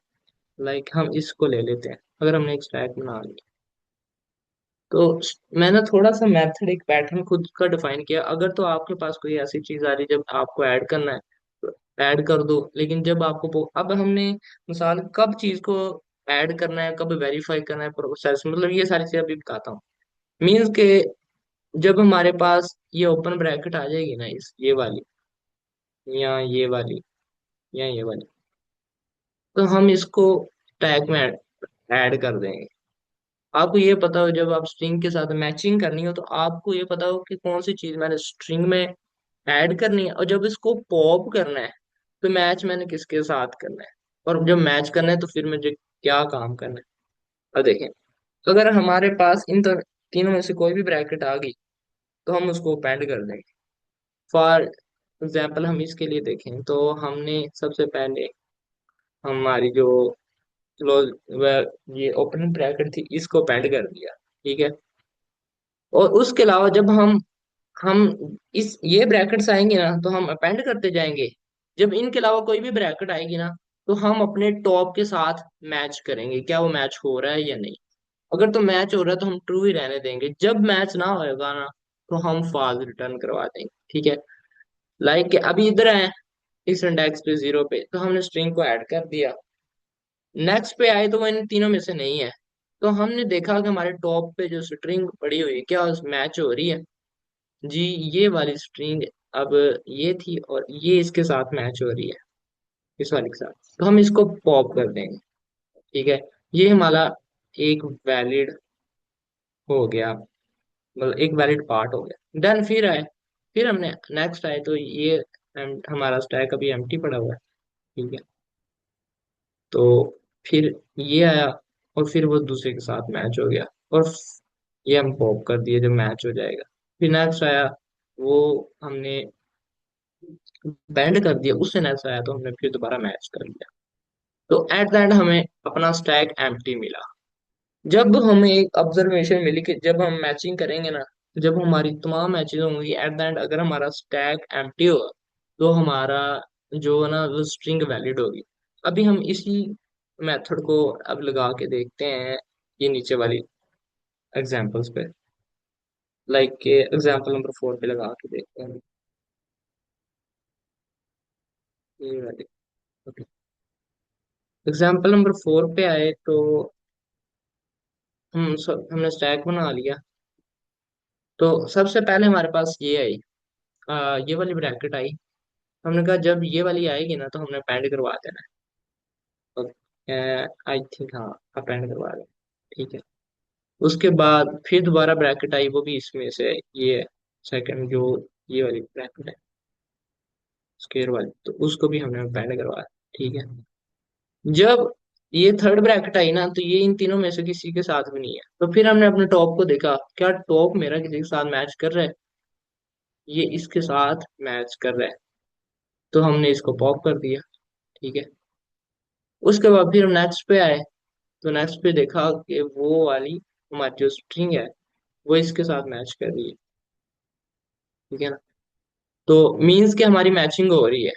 [SPEAKER 3] लाइक हम इसको ले लेते हैं, अगर हमने एक स्टैक बना लिया, तो मैंने थोड़ा सा मेथड, एक पैटर्न खुद का डिफाइन किया। अगर तो आपके पास कोई ऐसी चीज आ रही है जब आपको ऐड करना है तो ऐड कर दो, लेकिन जब आपको अब हमने मिसाल कब चीज को ऐड करना है, कब वेरीफाई करना है, प्रोसेस मतलब ये सारी चीजें अभी बताता हूँ। मीन्स के जब हमारे पास ये ओपन ब्रैकेट आ जाएगी ना, इस ये वाली, या ये वाली, या ये वाली, तो हम इसको टैग में ऐड कर देंगे। आपको ये पता हो जब आप स्ट्रिंग के साथ मैचिंग करनी हो, तो आपको ये पता हो कि कौन सी चीज मैंने स्ट्रिंग में ऐड करनी है, और जब इसको पॉप करना है तो मैच मैंने किसके साथ करना है, और जब मैच करना है तो फिर मुझे क्या काम करना है। अब देखें, अगर हमारे पास तीनों में से कोई भी ब्रैकेट आ गई तो हम उसको append कर देंगे। फॉर एग्जाम्पल हम इसके लिए देखें तो हमने सबसे पहले हमारी जो क्लोज ये ओपन ब्रैकेट थी इसको append कर दिया, ठीक है। और उसके अलावा जब हम
[SPEAKER 4] हम इस ये ब्रैकेट्स आएंगे ना तो हम अपेंड करते जाएंगे। जब इनके अलावा कोई भी ब्रैकेट आएगी ना तो हम अपने टॉप के साथ मैच करेंगे, क्या वो मैच हो रहा है या नहीं। अगर तो मैच हो रहा है तो हम ट्रू ही रहने देंगे, जब मैच ना होएगा ना तो हम फॉल्स रिटर्न करवा देंगे। ठीक है। लाइक अभी इधर है, इस इंडेक्स पे 0 पे, तो हमने स्ट्रिंग को ऐड कर दिया। नेक्स्ट पे आए तो वो इन तीनों में से नहीं है, तो हमने देखा कि हमारे टॉप पे जो स्ट्रिंग पड़ी हुई है क्या उस मैच हो रही है। जी, ये वाली स्ट्रिंग अब ये थी और ये इसके साथ मैच हो रही है, इस वाले के साथ, तो हम इसको पॉप कर देंगे। ठीक है। ये हमारा एक वैलिड हो गया, मतलब एक वैलिड पार्ट हो गया। देन फिर आए, फिर हमने नेक्स्ट आए तो ये हमारा स्टैक अभी एम्प्टी पड़ा हुआ है। ठीक है। तो फिर ये आया और फिर वो दूसरे के साथ मैच हो गया, और ये हम पॉप कर दिए जब मैच हो जाएगा। फिर नेक्स्ट आया, वो हमने बैंड कर दिया, उससे नेक्स्ट आया तो हमने फिर दोबारा मैच कर लिया। तो एट द एंड हमें अपना स्टैक एम्प्टी मिला। जब हमें एक ऑब्जर्वेशन मिली कि जब हम मैचिंग करेंगे ना, जब हमारी तमाम मैचेस होंगी एट द एंड अगर हमारा स्टैक एम्प्टी होगा तो हमारा जो है ना वो स्ट्रिंग वैलिड होगी। अभी हम इसी मेथड को अब लगा के देखते हैं ये नीचे वाली एग्जांपल्स पे। लाइक एग्जांपल नंबर 4 पे लगा के देखते हैं। ये वाली, एग्जांपल नंबर 4 पे आए तो हमने स्टैक बना लिया। तो सबसे पहले हमारे पास ये आई, ये वाली ब्रैकेट आई। हमने कहा जब ये वाली आएगी ना तो हमने अपेंड करवा देना है। आई थिंक हाँ, अपेंड करवा देना। ठीक है। उसके बाद फिर दोबारा ब्रैकेट आई, वो भी इसमें से ये सेकंड जो ये वाली ब्रैकेट है स्क्वायर वाली, तो उसको भी हमने अपेंड करवा दिया। ठीक है। जब ये थर्ड ब्रैकेट आई ना तो ये इन तीनों में से किसी के साथ भी नहीं है, तो फिर हमने अपने टॉप को देखा, क्या टॉप मेरा किसी के साथ मैच कर रहा है, ये इसके साथ मैच कर रहा है, तो हमने इसको पॉप कर दिया। ठीक है। उसके बाद फिर हम नेक्स्ट पे आए, तो नेक्स्ट पे देखा कि वो वाली हमारी जो स्ट्रिंग है वो इसके साथ मैच कर रही है। ठीक है ना। तो मीन्स कि हमारी मैचिंग हो रही है।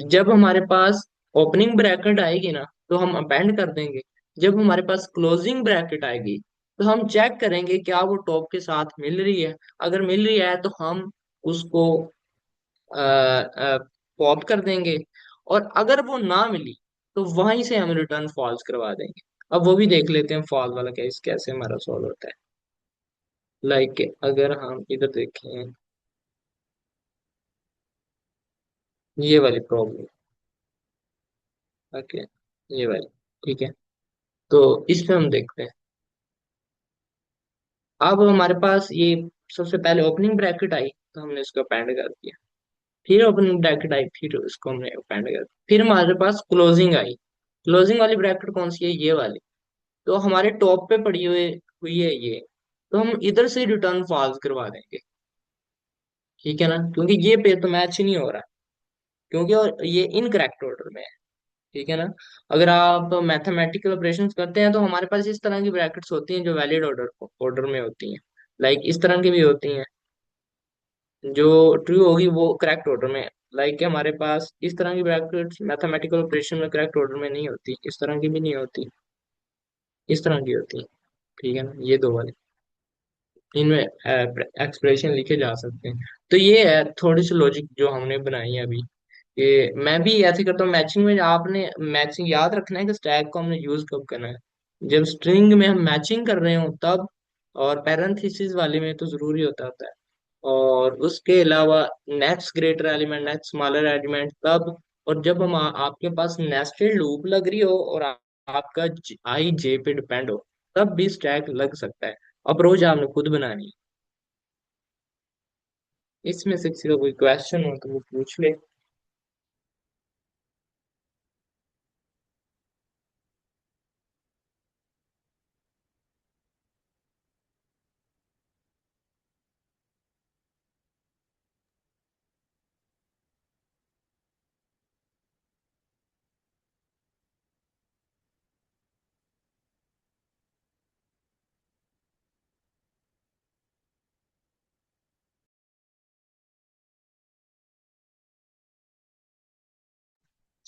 [SPEAKER 4] जब हमारे पास ओपनिंग ब्रैकेट आएगी ना तो हम अपेंड कर देंगे। जब हमारे पास क्लोजिंग ब्रैकेट आएगी तो हम चेक करेंगे क्या वो टॉप के साथ मिल रही है। अगर मिल रही है तो हम उसको पॉप कर देंगे, और अगर वो ना मिली तो वहीं से हम रिटर्न फॉल्स करवा देंगे। अब वो भी देख लेते हैं फॉल्स वाला केस कैसे हमारा सॉल्व होता है। लाइक अगर हम इधर देखें ये वाली प्रॉब्लम, ओके, ये वाली। ठीक है। तो इस पे हम देखते हैं। अब हमारे पास ये सबसे पहले ओपनिंग ब्रैकेट आई तो हमने इसको अपेंड कर दिया। फिर ओपनिंग ब्रैकेट आई, फिर इसको हमने अपेंड कर दिया। फिर हमारे पास क्लोजिंग आई। क्लोजिंग वाली ब्रैकेट कौन सी है, ये वाली। तो हमारे टॉप पे पड़ी हुई हुई है ये, तो हम इधर से रिटर्न फॉल्स करवा देंगे। ठीक है ना, क्योंकि ये पे तो मैच ही नहीं हो रहा, क्योंकि और ये इनकरेक्ट ऑर्डर में है। ठीक है ना। अगर आप मैथमेटिकल ऑपरेशंस करते हैं तो हमारे पास इस तरह की ब्रैकेट्स होती हैं जो वैलिड ऑर्डर ऑर्डर में होती हैं। लाइक इस तरह की भी होती हैं, जो ट्रू होगी वो करेक्ट ऑर्डर में। लाइक हमारे पास इस तरह की ब्रैकेट्स मैथमेटिकल ऑपरेशन में करेक्ट ऑर्डर में नहीं होती, इस तरह की भी नहीं होती, इस तरह की होती है। ठीक है ना, ये दो वाली, इनमें एक्सप्रेशन लिखे जा सकते हैं। तो ये है थोड़ी सी लॉजिक जो हमने बनाई है अभी। ये मैं भी ऐसे करता हूँ मैचिंग में। आपने मैचिंग याद रखना है कि स्टैग को हमने यूज कब करना है, जब स्ट्रिंग में हम मैचिंग कर रहे हो तब, और पैरेंथेसिस वाले में तो जरूरी होता है। और उसके अलावा next greater element, next smaller element तब, और जब हम आपके पास नेस्टेड लूप लग रही हो और आपका आई जे पे डिपेंड हो, तब भी स्टैक लग सकता है। अप्रोच आपने खुद बनानी है। इसमें से किसी का कोई क्वेश्चन हो तो वो पूछ ले।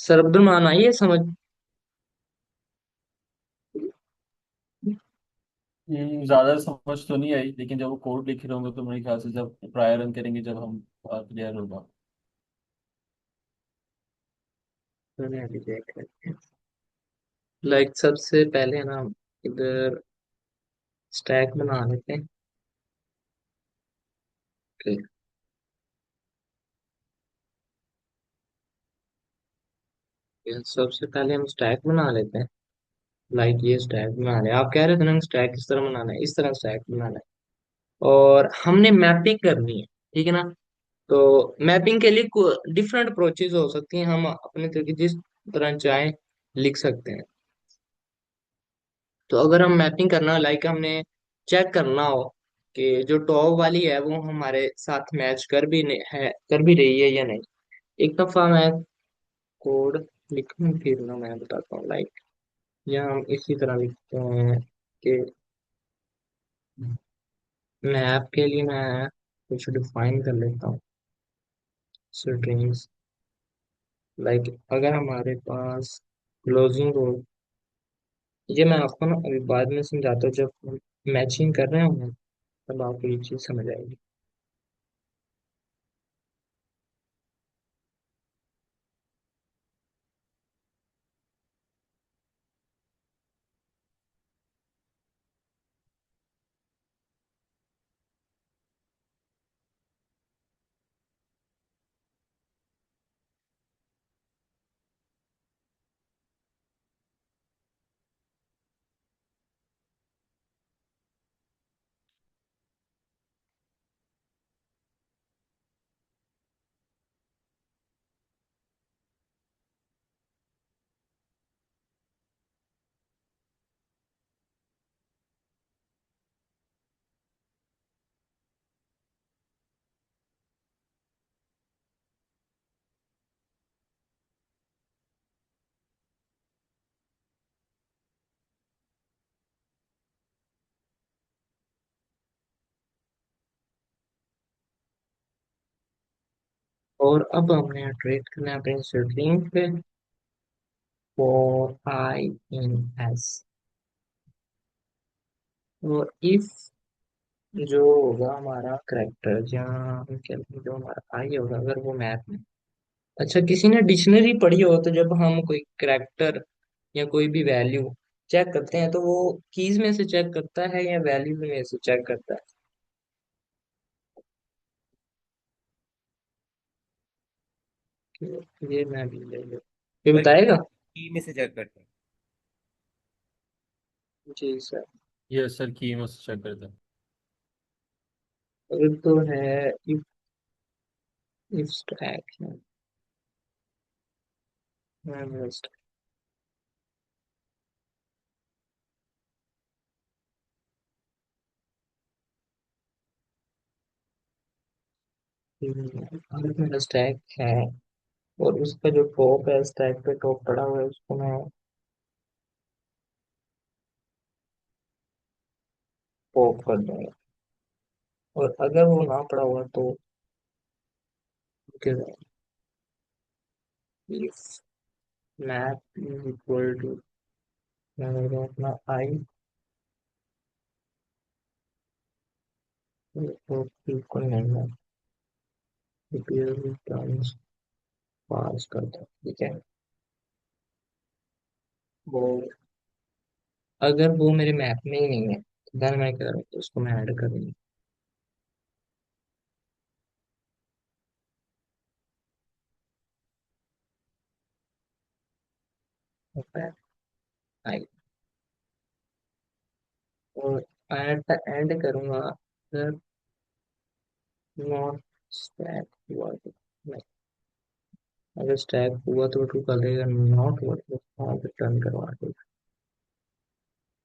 [SPEAKER 4] सर अब्दुल आई है समझ?
[SPEAKER 2] ज्यादा समझ तो नहीं आई, लेकिन जब वो कोड लिख रहे होंगे तो मेरे ख्याल से जब ट्राई रन करेंगे जब हम क्लियर होगा।
[SPEAKER 4] मैंने अभी देख लाइक सबसे पहले ना इधर स्टैक बना लेते हैं। Okay, सबसे पहले हम स्टैक बना लेते हैं। लाइक ये स्टैक बना ले, आप कह रहे थे ना स्टैक किस तरह बनाना है, इस तरह स्टैक बनाना है। और हमने मैपिंग करनी है, ठीक है ना। तो मैपिंग के लिए डिफरेंट अप्रोचेज हो सकती हैं, हम अपने तरीके जिस तरह चाहें लिख सकते हैं। तो अगर हम मैपिंग करना लाइक हमने चेक करना हो कि जो टॉप वाली है वो हमारे साथ मैच कर भी रही है या नहीं। एक दफा मैं कोड लिखूं फिर ना मैं बताता हूँ। लाइक यहाँ हम इसी तरह लिखते हैं कि मैप के लिए मैं कुछ डिफाइन कर लेता हूँ, स्ट्रिंग्स। लाइक अगर हमारे पास क्लोजिंग हो, ये मैं आपको ना अभी बाद में समझाता हूँ, जब हम मैचिंग कर रहे होंगे तब आपको ये चीज समझ आएगी। और अब हमने ट्रेड करना है अपने स्ट्रिंग पे, फॉर आई इन एस। और इफ जो होगा हमारा करेक्टर, जहाँ हम कहते हैं जो हमारा आई होगा अगर वो मैप में, अच्छा किसी ने डिक्शनरी पढ़ी हो तो जब हम कोई करेक्टर या कोई भी वैल्यू चेक करते हैं तो वो कीज में से चेक करता है या वैल्यू में से चेक करता है? ये मैं भी ले लो, ये
[SPEAKER 5] सर
[SPEAKER 4] बताएगा।
[SPEAKER 5] की में से चेक करते हैं।
[SPEAKER 4] जी सर।
[SPEAKER 2] ये सर की में चेक करते हैं।
[SPEAKER 4] अगर तो है इफ स्टैक है, अगर मेरा स्टैक है और उसका जो टॉप है स्टैक पे टॉप पड़ा हुआ है उसको मैं पॉप कर दूंगा। और अगर वो ना पड़ा हुआ तो if map is equal to, मैं अपना आई तो इक्वल नहीं है, टर्म्स पास करता हूं, ठीक है। वो अगर वो मेरे मैप में ही नहीं है तो देन मैं क्या करूँ, तो उसको मैं ऐड करूँगी। आई और ऐड करूँगा अगर नॉट स्टैक हुआ तो नहीं, अगर स्टैक हुआ तो ट्रू कर देगा, नॉट हुआ तो रिटर्न करवा देगा।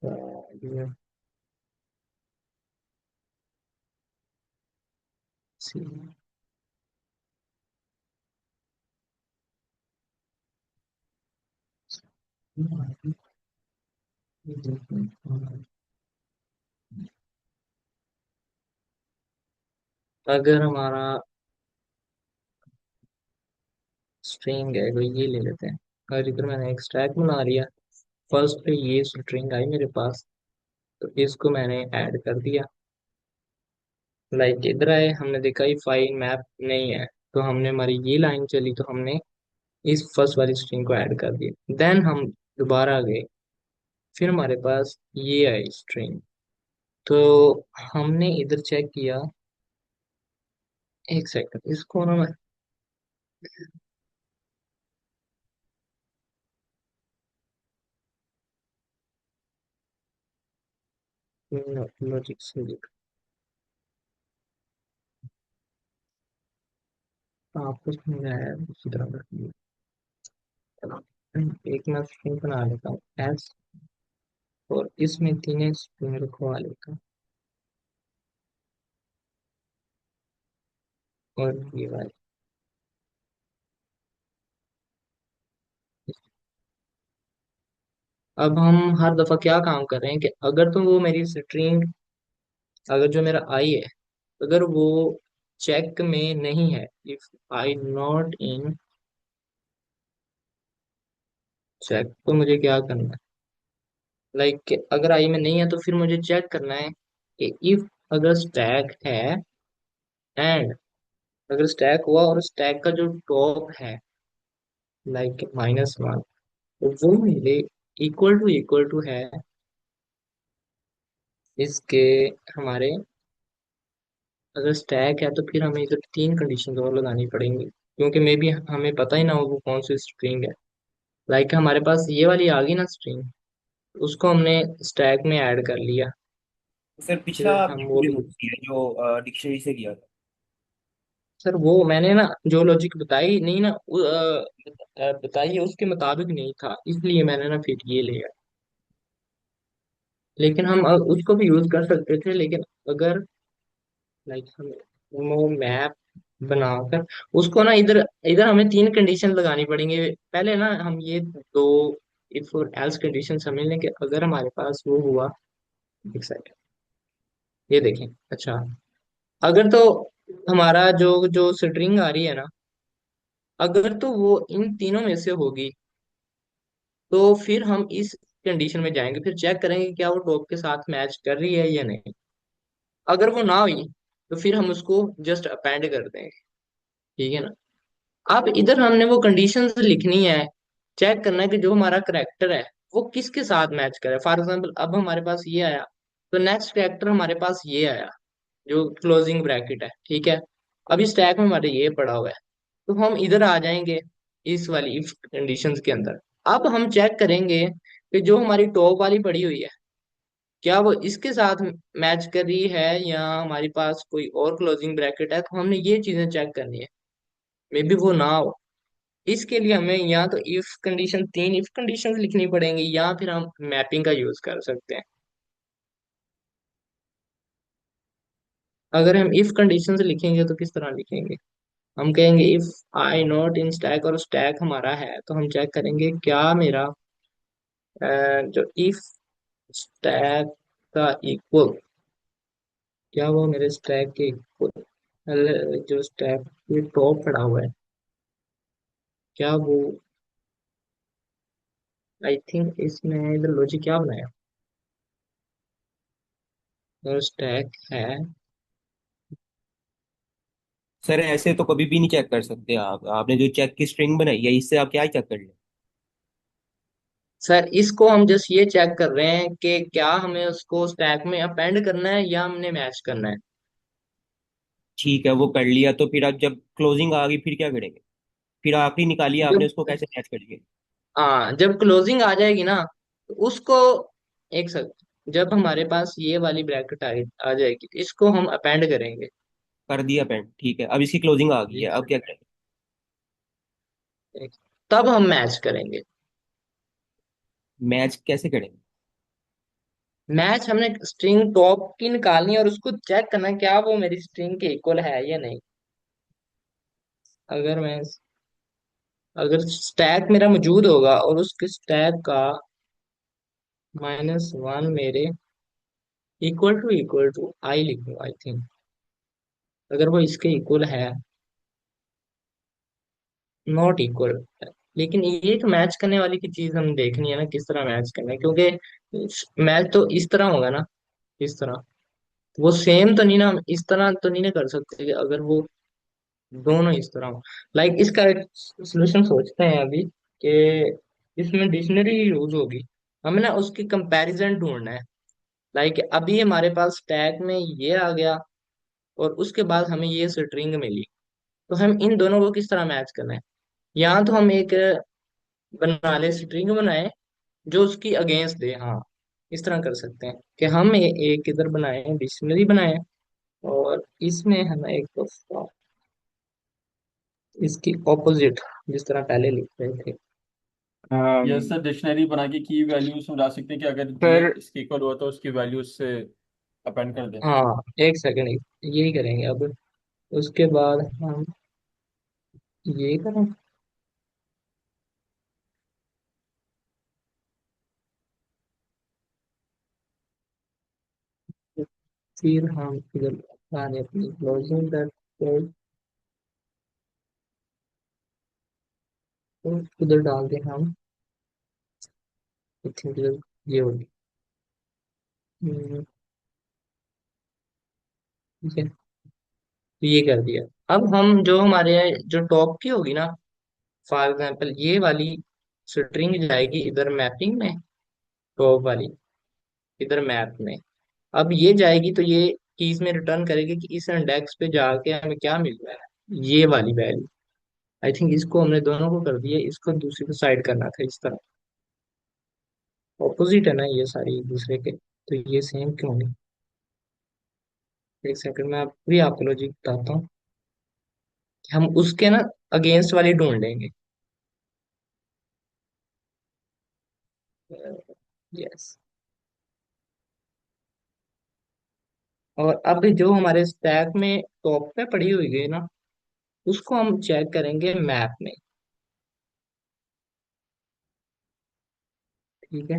[SPEAKER 4] तो ये सी अगर हमारा स्ट्रिंग है कोई, ये ले लेते हैं। और इधर मैंने एक स्टैक बना लिया। फर्स्ट पे ये स्ट्रिंग आई मेरे पास, तो इसको मैंने ऐड कर दिया। लाइक इधर आए, हमने देखा ये फाइल मैप नहीं है, तो हमने हमारी ये लाइन चली तो हमने इस फर्स्ट वाली स्ट्रिंग को ऐड कर दिया। देन हम दोबारा गए, फिर हमारे पास ये आई स्ट्रिंग, तो हमने इधर चेक किया। एक सेकंड, इसको ना मैं लॉजिक से आपको समझाया उसी तरह कर। एक मैं स्ट्रिंग बना लेता हूँ एस, और इसमें तीन स्ट्रिंग रखवा लेता हूँ, और ये वाली। अब हम हर दफा क्या काम कर रहे हैं कि अगर तो वो मेरी स्ट्रिंग, अगर जो मेरा आई है, अगर वो चेक में नहीं है, if I not in check, तो मुझे क्या करना है? लाइक अगर आई में नहीं है तो फिर मुझे चेक करना है कि इफ अगर स्टैक है, एंड अगर स्टैक हुआ और स्टैक का जो टॉप है लाइक -1, तो वो मेरे इक्वल टू है इसके, हमारे अगर स्टैक है तो फिर हमें इधर तीन कंडीशन और लगानी पड़ेंगी, क्योंकि मे बी हमें पता ही ना हो वो कौन सी स्ट्रिंग है। लाइक हमारे पास ये वाली आ गई ना स्ट्रिंग, उसको हमने स्टैक में ऐड कर लिया।
[SPEAKER 5] सर पिछला
[SPEAKER 4] फिर हम
[SPEAKER 5] आपने
[SPEAKER 4] वो
[SPEAKER 5] क्यों रिमूव किया जो डिक्शनरी से किया था?
[SPEAKER 4] सर वो मैंने ना जो लॉजिक बताई नहीं ना, बताई है उसके मुताबिक नहीं था, इसलिए मैंने ना फिर ये लिया। लेकिन हम उसको भी यूज कर सकते थे, लेकिन अगर लाइक हम वो मैप बनाकर उसको ना इधर इधर हमें तीन कंडीशन लगानी पड़ेंगे पहले ना। हम ये दो इफ और एल्स कंडीशन समझ लें कि अगर हमारे पास वो हुआ। एक सेकंड, ये देखें। अच्छा, अगर तो हमारा जो जो स्ट्रिंग आ रही है ना, अगर तो वो इन तीनों में से होगी, तो फिर हम इस कंडीशन में जाएंगे, फिर चेक करेंगे कि क्या वो टॉप के साथ मैच कर रही है या नहीं। अगर वो ना हुई तो फिर हम उसको जस्ट अपेंड कर देंगे। ठीक है ना? अब इधर हमने वो कंडीशंस लिखनी है, चेक करना है कि जो हमारा करेक्टर है वो किसके साथ मैच करे। फॉर एग्जाम्पल अब हमारे पास ये आया, तो नेक्स्ट करेक्टर हमारे पास ये आया जो क्लोजिंग ब्रैकेट है। ठीक है, अभी स्टैक में हमारे ये पड़ा हुआ है, तो हम इधर आ जाएंगे इस वाली इफ कंडीशंस के अंदर। अब हम चेक करेंगे कि जो हमारी टॉप वाली पड़ी हुई है, क्या वो इसके साथ मैच कर रही है या हमारे पास कोई और क्लोजिंग ब्रैकेट है। तो हमने ये चीजें चेक करनी है, मे बी वो ना हो। इसके लिए हमें या तो इफ कंडीशन, तीन इफ कंडीशन लिखनी पड़ेंगी, या फिर हम मैपिंग का यूज कर सकते हैं। अगर हम इफ कंडीशन लिखेंगे तो किस तरह लिखेंगे? हम कहेंगे if I not in stack, और स्टैक हमारा है, तो हम चेक करेंगे क्या मेरा जो इफ स्टैक का इक्वल, क्या वो मेरे स्टैक के इक्वल, जो स्टैक ये टॉप पड़ा हुआ है, क्या वो, आई थिंक इसमें इधर लॉजिक क्या बनाया, जो स्टैक है।
[SPEAKER 5] सर ऐसे तो कभी भी नहीं चेक कर सकते आप। आपने जो चेक की स्ट्रिंग बनाई है इससे आप क्या चेक कर ले?
[SPEAKER 4] सर इसको हम जस्ट ये चेक कर रहे हैं कि क्या हमें उसको स्टैक में अपेंड करना है या हमने मैच करना है।
[SPEAKER 5] ठीक है, वो कर लिया तो फिर आप जब क्लोजिंग आ गई फिर क्या करेंगे? फिर आखिरी निकाली आपने,
[SPEAKER 4] जब
[SPEAKER 5] उसको कैसे मैच करेंगे?
[SPEAKER 4] हाँ, जब क्लोजिंग आ जाएगी ना, तो उसको, एक सेकंड, जब हमारे पास ये वाली ब्रैकेट आ जाएगी, इसको हम अपेंड करेंगे।
[SPEAKER 5] कर दिया पेंट, ठीक है, अब इसकी क्लोजिंग आ गई है,
[SPEAKER 4] एक
[SPEAKER 5] अब क्या करेंगे?
[SPEAKER 4] एक- तब हम मैच करेंगे।
[SPEAKER 5] मैच कैसे करेंगे?
[SPEAKER 4] मैच हमने स्ट्रिंग टॉप की निकालनी है और उसको चेक करना है क्या वो मेरी स्ट्रिंग के इक्वल है या नहीं। अगर मैं अगर स्टैक मेरा मौजूद होगा और उसके स्टैक का -1 मेरे इक्वल टू आई लिखूँ, आई थिंक अगर वो इसके इक्वल है, नॉट इक्वल, लेकिन ये तो मैच करने वाली की चीज हम देखनी है ना, किस तरह मैच करना है, क्योंकि मैच तो इस तरह होगा ना, इस तरह। वो सेम तो नहीं ना, हम इस तरह तो नहीं ना कर सकते कि अगर वो दोनों इस तरह हो। लाइक इसका एक सोल्यूशन सोचते हैं अभी, कि इसमें डिक्शनरी यूज होगी, हमें ना उसकी कंपैरिजन ढूंढना है। लाइक अभी हमारे पास स्टैक में ये आ गया, और उसके बाद हमें ये स्ट्रिंग मिली, तो हम इन दोनों को किस तरह मैच करना है। यहाँ तो हम एक बना ले, स्ट्रिंग बनाए जो उसकी अगेंस्ट दे, हाँ। इस तरह कर सकते हैं कि हम एक इधर बनाए, डिक्शनरी बनाए, और इसमें हम एक इसकी ऑपोजिट, जिस तरह पहले लिख रहे थे।
[SPEAKER 2] ये
[SPEAKER 4] अम,
[SPEAKER 2] सर डिक्शनरी बना के की वैल्यूज समझा सकते हैं कि अगर ये
[SPEAKER 4] फिर
[SPEAKER 2] इसके इक्वल हुआ तो उसकी वैल्यू इससे अपेंड कर दें।
[SPEAKER 4] हाँ, एक सेकंड, यही करेंगे अब। उसके बाद हम ये करें, फिर हम इधर आने अपनी क्लोजिंग करते, तो उधर डाल दें हम। I think ये होगी। ठीक है, तो ये कर दिया। अब हम जो हमारे जो टॉप की होगी ना, फॉर एग्जांपल ये वाली स्ट्रिंग जाएगी इधर मैपिंग में, टॉप वाली इधर मैप में। अब ये जाएगी तो ये कीज में रिटर्न करेगी कि इस इंडेक्स पे जाके हमें क्या मिल रहा है, ये वाली वैल्यू। आई थिंक इसको हमने दोनों को कर दिया, इसको दूसरी को साइड करना था इस तरह। ऑपोजिट है ना ये सारी एक दूसरे के, तो ये सेम क्यों नहीं। एक सेकंड में भी आपको लॉजिक बताता हूँ कि हम उसके ना अगेंस्ट वाली ढूंढ लेंगे। यस। और अब जो हमारे स्टैक में टॉप पे पड़ी हुई है ना, उसको हम चेक करेंगे मैप में। ठीक है,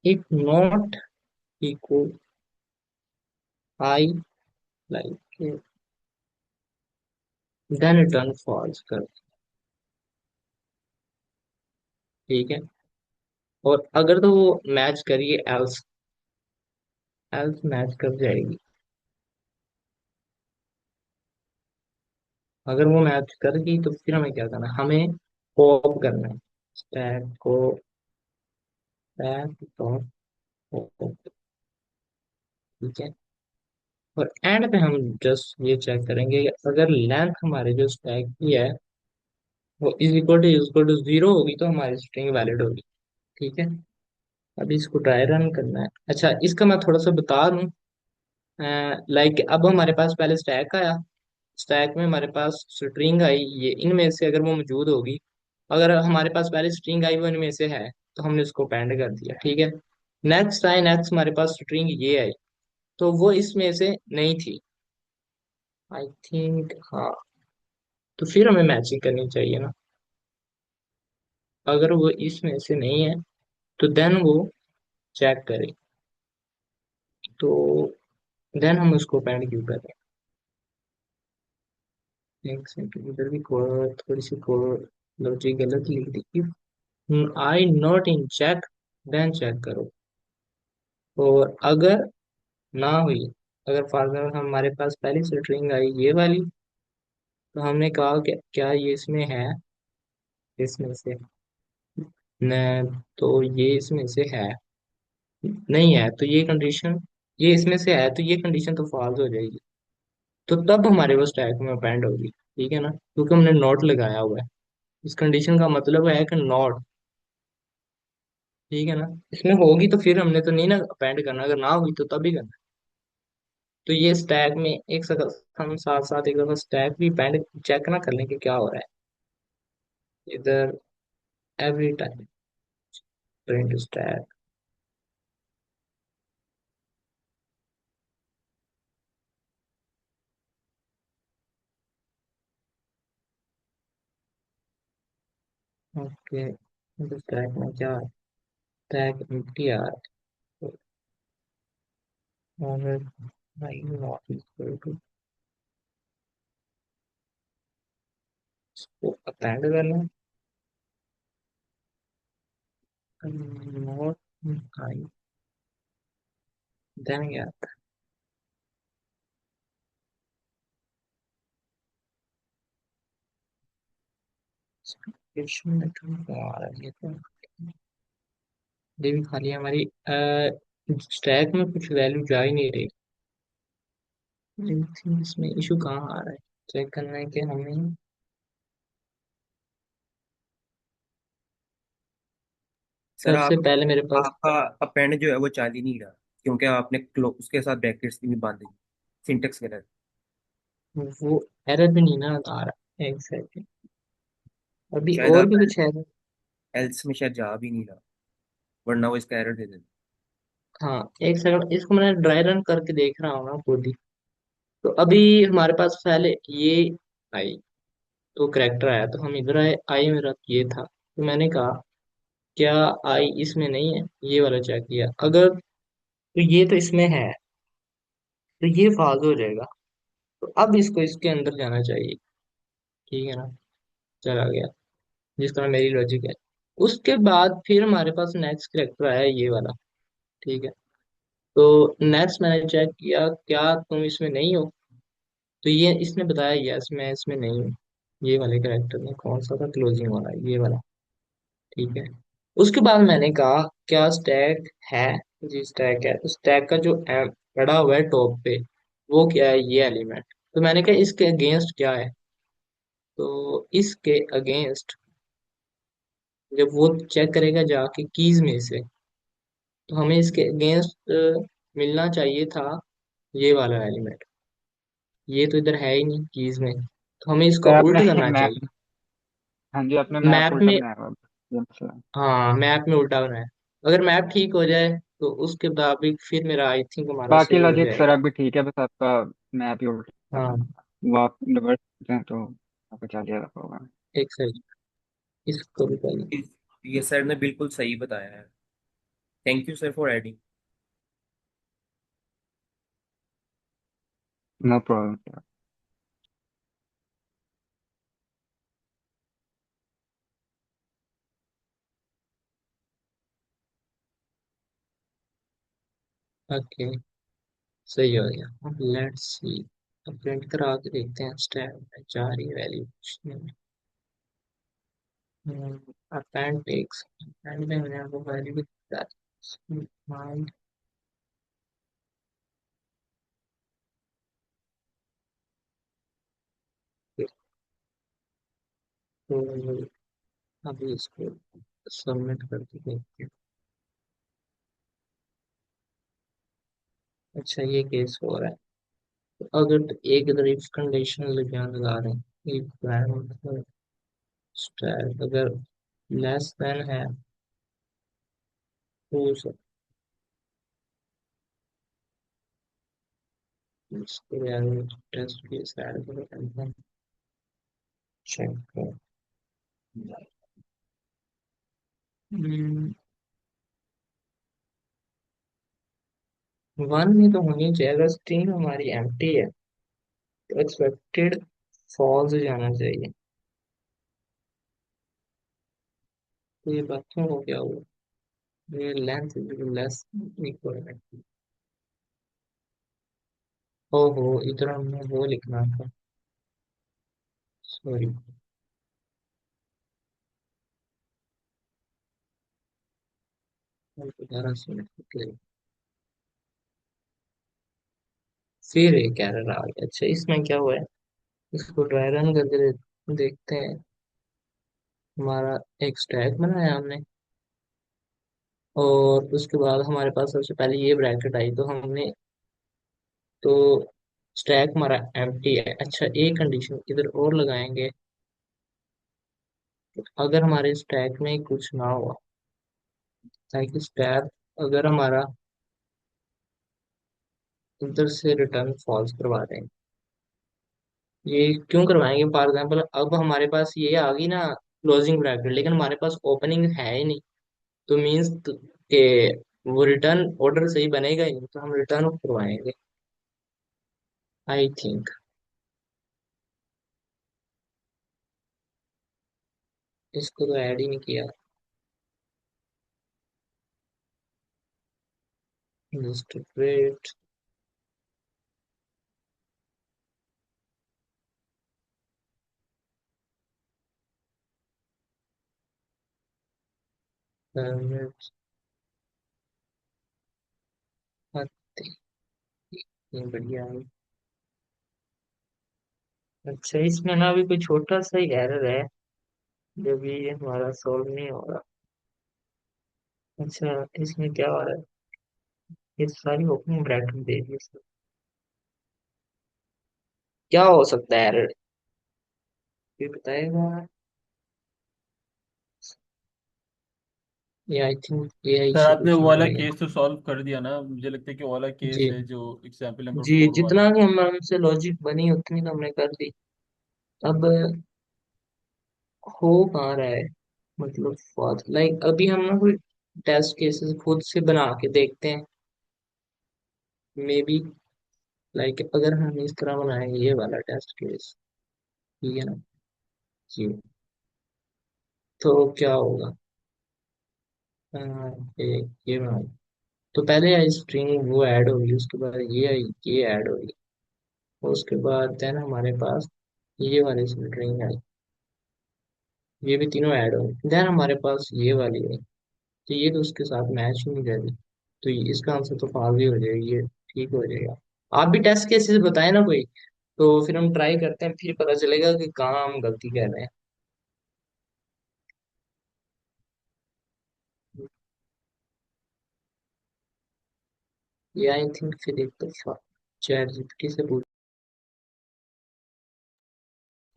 [SPEAKER 4] if not equal I, like then return false कर। ठीक है, और अगर तो वो मैच करिए एल्स, एल्स मैच कर जाएगी। अगर वो मैच कर गई तो फिर हमें क्या करना है, हमें पॉप करना है स्टैक को, स्टैक डॉट पॉप। ठीक है, और एंड पे हम जस्ट ये चेक करेंगे कि अगर लेंथ हमारे जो स्टैक की है वो इज इक्वल टू जीरो होगी तो हमारी स्ट्रिंग वैलिड होगी। ठीक है, अभी इसको ट्राई रन करना है। अच्छा, इसका मैं थोड़ा सा बता दूं। लाइक अब हमारे पास पहले स्टैक आया, स्टैक में हमारे पास स्ट्रिंग आई, ये इनमें से अगर वो मौजूद होगी, अगर हमारे पास पहले स्ट्रिंग आई वो इनमें से है, तो हमने उसको पेंड कर दिया। ठीक है, नेक्स्ट आई, नेक्स्ट हमारे पास स्ट्रिंग ये आई, तो वो इसमें से नहीं थी, आई थिंक, हाँ। तो फिर हमें मैचिंग करनी चाहिए ना। अगर वो इसमें से नहीं है तो देन वो चेक करें, तो देन हम उसको पेंड क्यों करें। एक सेकंड, इधर भी थोड़ी सी लॉजिक गलत लिख दी। I not in check, then check करो। और अगर ना हुई, अगर फॉर एग्जाम्पल हमारे पास पहली स्ट्रिंग आई ये वाली, तो हमने कहा कि क्या ये इसमें है, इसमें से न, तो ये इसमें से है, नहीं है तो ये कंडीशन, ये इसमें से है तो ये कंडीशन तो फॉल्स हो जाएगी। तो तब हमारे वो स्टैक में अपेंड होगी। ठीक है ना, क्योंकि हमने नॉट लगाया हुआ है। इस कंडीशन का मतलब है कि नॉट। ठीक है ना, इसमें होगी तो फिर हमने तो नहीं ना अपेंड करना, अगर ना हुई तो तभी करना। तो ये स्टैक में एक साथ हम साथ साथ एक दफा स्टैक भी पेंड चेक ना कर लें कि क्या हो रहा है इधर, every time print stack. Okay, तो स्टैक में क्या है, स्टैक एम्प्टी आ रहा है, और नॉट इक्वल टू वो अपेंड करना है। नोट आई, देन क्या? स्पेसिफिकेशन में तो आ रहा है ये तो। ये भी खाली हमारी स्टैक में कुछ वैल्यू जा ही नहीं रही। इसमें इशू कहाँ आ रहा है? चेक करना है कि हमें
[SPEAKER 5] सर
[SPEAKER 4] सबसे
[SPEAKER 5] आप
[SPEAKER 4] पहले मेरे पास
[SPEAKER 5] आपका अपेंड जो है वो चाल ही नहीं रहा, क्योंकि आपने उसके साथ ब्रैकेट्स भी बांध दी, सिंटेक्स एरर।
[SPEAKER 4] वो एरर भी नहीं ना आ रहा। एक सेकंड, अभी
[SPEAKER 5] शायद
[SPEAKER 4] और
[SPEAKER 5] आप
[SPEAKER 4] भी कुछ एरर।
[SPEAKER 5] एल्स में शायद जा भी नहीं रहा, वरना वो इसका एरर दे देता।
[SPEAKER 4] हाँ एक सेकंड, इसको मैंने ड्राई रन करके देख रहा हूँ ना खुद ही। तो अभी हमारे पास पहले ये आई, तो करेक्टर आया, तो हम इधर आए, आई मेरा ये था, तो मैंने कहा क्या आई इसमें नहीं है? ये वाला चेक किया, अगर तो ये तो इसमें है, तो ये फालतू हो जाएगा। तो अब इसको इसके अंदर जाना चाहिए, ठीक है ना? चला गया, जिस तरह मेरी लॉजिक है। उसके बाद फिर हमारे पास नेक्स्ट करेक्टर आया ये वाला, ठीक है। तो नेक्स्ट मैंने चेक किया क्या तुम इसमें नहीं हो? तो ये इसने बताया यस मैं इसमें नहीं हूँ। ये वाले करेक्टर में कौन सा था? क्लोजिंग वाला, ये वाला, ठीक है। उसके बाद मैंने कहा क्या स्टैक है? जी स्टैक है। तो स्टैक का जो पड़ा हुआ है टॉप पे, वो क्या है? ये एलिमेंट। तो मैंने कहा इसके अगेंस्ट क्या है? तो इसके अगेंस्ट जब वो चेक करेगा जाके कीज में से, तो हमें इसके अगेंस्ट मिलना चाहिए था ये वाला एलिमेंट। ये तो इधर है ही नहीं कीज में, तो हमें इसको
[SPEAKER 6] सर आपने
[SPEAKER 4] उल्ट करना
[SPEAKER 6] मैप,
[SPEAKER 4] चाहिए।
[SPEAKER 6] हाँ जी आपने मैप
[SPEAKER 4] मैप
[SPEAKER 6] उल्टा
[SPEAKER 4] में,
[SPEAKER 6] बनाया हुआ है, ये मसला है।
[SPEAKER 4] हाँ मैप में उल्टा बनाया। अगर मैप ठीक हो जाए तो उसके मुताबिक फिर मेरा आई थिंक हमारा
[SPEAKER 6] बाकी
[SPEAKER 4] सही हो
[SPEAKER 6] लॉजिक सर
[SPEAKER 4] जाएगा।
[SPEAKER 6] अभी ठीक है, बस आपका मैप ही उल्टा है।
[SPEAKER 4] हाँ
[SPEAKER 6] वो आप रिवर्स करते हैं तो आपको चल जाएगा होगा।
[SPEAKER 4] एक सेकंड, इसको भी पहले।
[SPEAKER 5] ये सर ने बिल्कुल सही बताया है। Thank you sir for adding.
[SPEAKER 6] No problem.
[SPEAKER 4] Okay, सही हो गया। अब लेट्स सी, अब प्रिंट करा के देखते हैं स्टैक में जा रही वैल्यू। अपेंडिक्स, एंड में मैंने आपको वैल्यू भी बता दी। माइंड, तो अभी इसको सबमिट करके देखते हैं। अच्छा ये केस हो रहा है। तो अगर तो एक इधर इफ कंडीशन लगा रहे हैं, इफ स्टैक अगर लेस देन है तो इसको टेस्ट केस ऐड करो, चेक करो। वन में तो होनी चाहिए, अगर स्ट्रिंग हमारी एम्प्टी है तो एक्सपेक्टेड फॉल्स जाना चाहिए। तो ये बच्चों को क्या हुआ? ये लेंथ लेस इक्वल है। ओहो, इधर हमने वो लिखना था, सॉरी। दोबारा से लिख, फिर एक एरर आ गया। अच्छा इसमें क्या हुआ है? इसको ड्राई रन करके देखते हैं। हमारा एक स्टैक बनाया हमने, और उसके बाद हमारे पास सबसे पहले ये ब्रैकेट आई, तो हमने, तो स्टैक हमारा एम्प्टी है। अच्छा एक कंडीशन इधर और लगाएंगे, अगर हमारे स्टैक में कुछ ना हुआ, ताकि स्टैक अगर हमारा इधर से रिटर्न फॉल्स करवा दें। ये क्यों करवाएंगे? फॉर एग्जाम्पल अब हमारे पास ये आ गई ना क्लोजिंग ब्रैकेट, लेकिन हमारे पास ओपनिंग है ही नहीं, तो मीन्स के वो रिटर्न ऑर्डर सही बनेगा ही नहीं, तो हम रिटर्न करवाएंगे आई थिंक। इसको तो ऐड ही नहीं किया। Just wait. ये बढ़िया है। अच्छा, इसमें ना अभी कोई छोटा सा ही एरर है जो भी हमारा सॉल्व नहीं हो रहा। अच्छा, इसमें क्या हो रहा है, ये सारी ओपनिंग ब्रैकेट दे दी इसमें। क्या हो सकता है एरर, ये बताएगा? ये आई थिंक एआई
[SPEAKER 2] सर
[SPEAKER 4] से
[SPEAKER 2] आपने वो
[SPEAKER 4] पूछना
[SPEAKER 2] वाला
[SPEAKER 4] पड़ेगा।
[SPEAKER 2] केस तो सॉल्व कर दिया ना, मुझे लगता है कि वो वाला केस
[SPEAKER 4] जी।
[SPEAKER 2] है जो एग्जाम्पल नंबर
[SPEAKER 4] जी,
[SPEAKER 2] 4 वाला।
[SPEAKER 4] जितना कि हम हमसे लॉजिक बनी उतनी तो हमने कर दी। अब हो कहाँ रहा है, मतलब फॉर लाइक अभी हम ना कोई टेस्ट केसेस खुद से बना के देखते हैं, मे बी। लाइक अगर हम इस तरह बनाएंगे ये वाला टेस्ट केस, ठीक है ना जी, तो क्या होगा? ये बनाओ। तो पहले आई स्ट्रिंग वो ऐड होगी, उसके बाद ये आई, ये ऐड होगी, और उसके बाद देन हमारे पास ये वाली स्ट्रिंग आई, ये भी तीनों ऐड होंगे, देन हमारे पास ये वाली है। तो ये तो उसके साथ मैच ही नहीं कर रही, तो इसका आंसर तो फाल ही हो जाएगा, ये ठीक हो जाएगा। आप भी टेस्ट केसेस बताए ना कोई, तो फिर हम ट्राई करते हैं, फिर पता चलेगा कि कहाँ हम गलती कर रहे हैं। ये आई थिंक फिर एक दफा चैट जीपीटी से पूछ।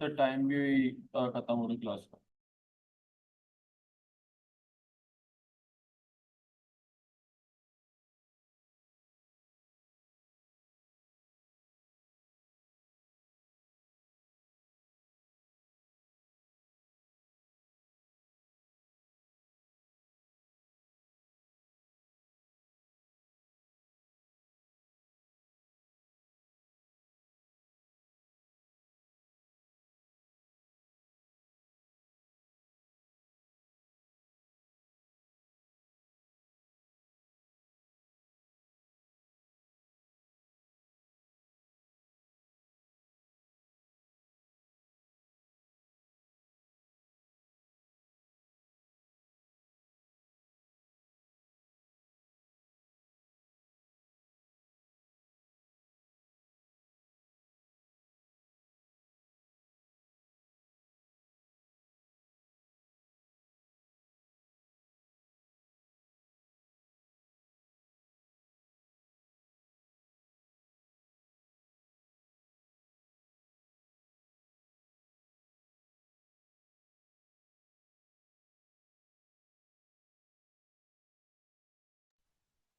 [SPEAKER 2] सर टाइम भी खत्म हो रही क्लास का।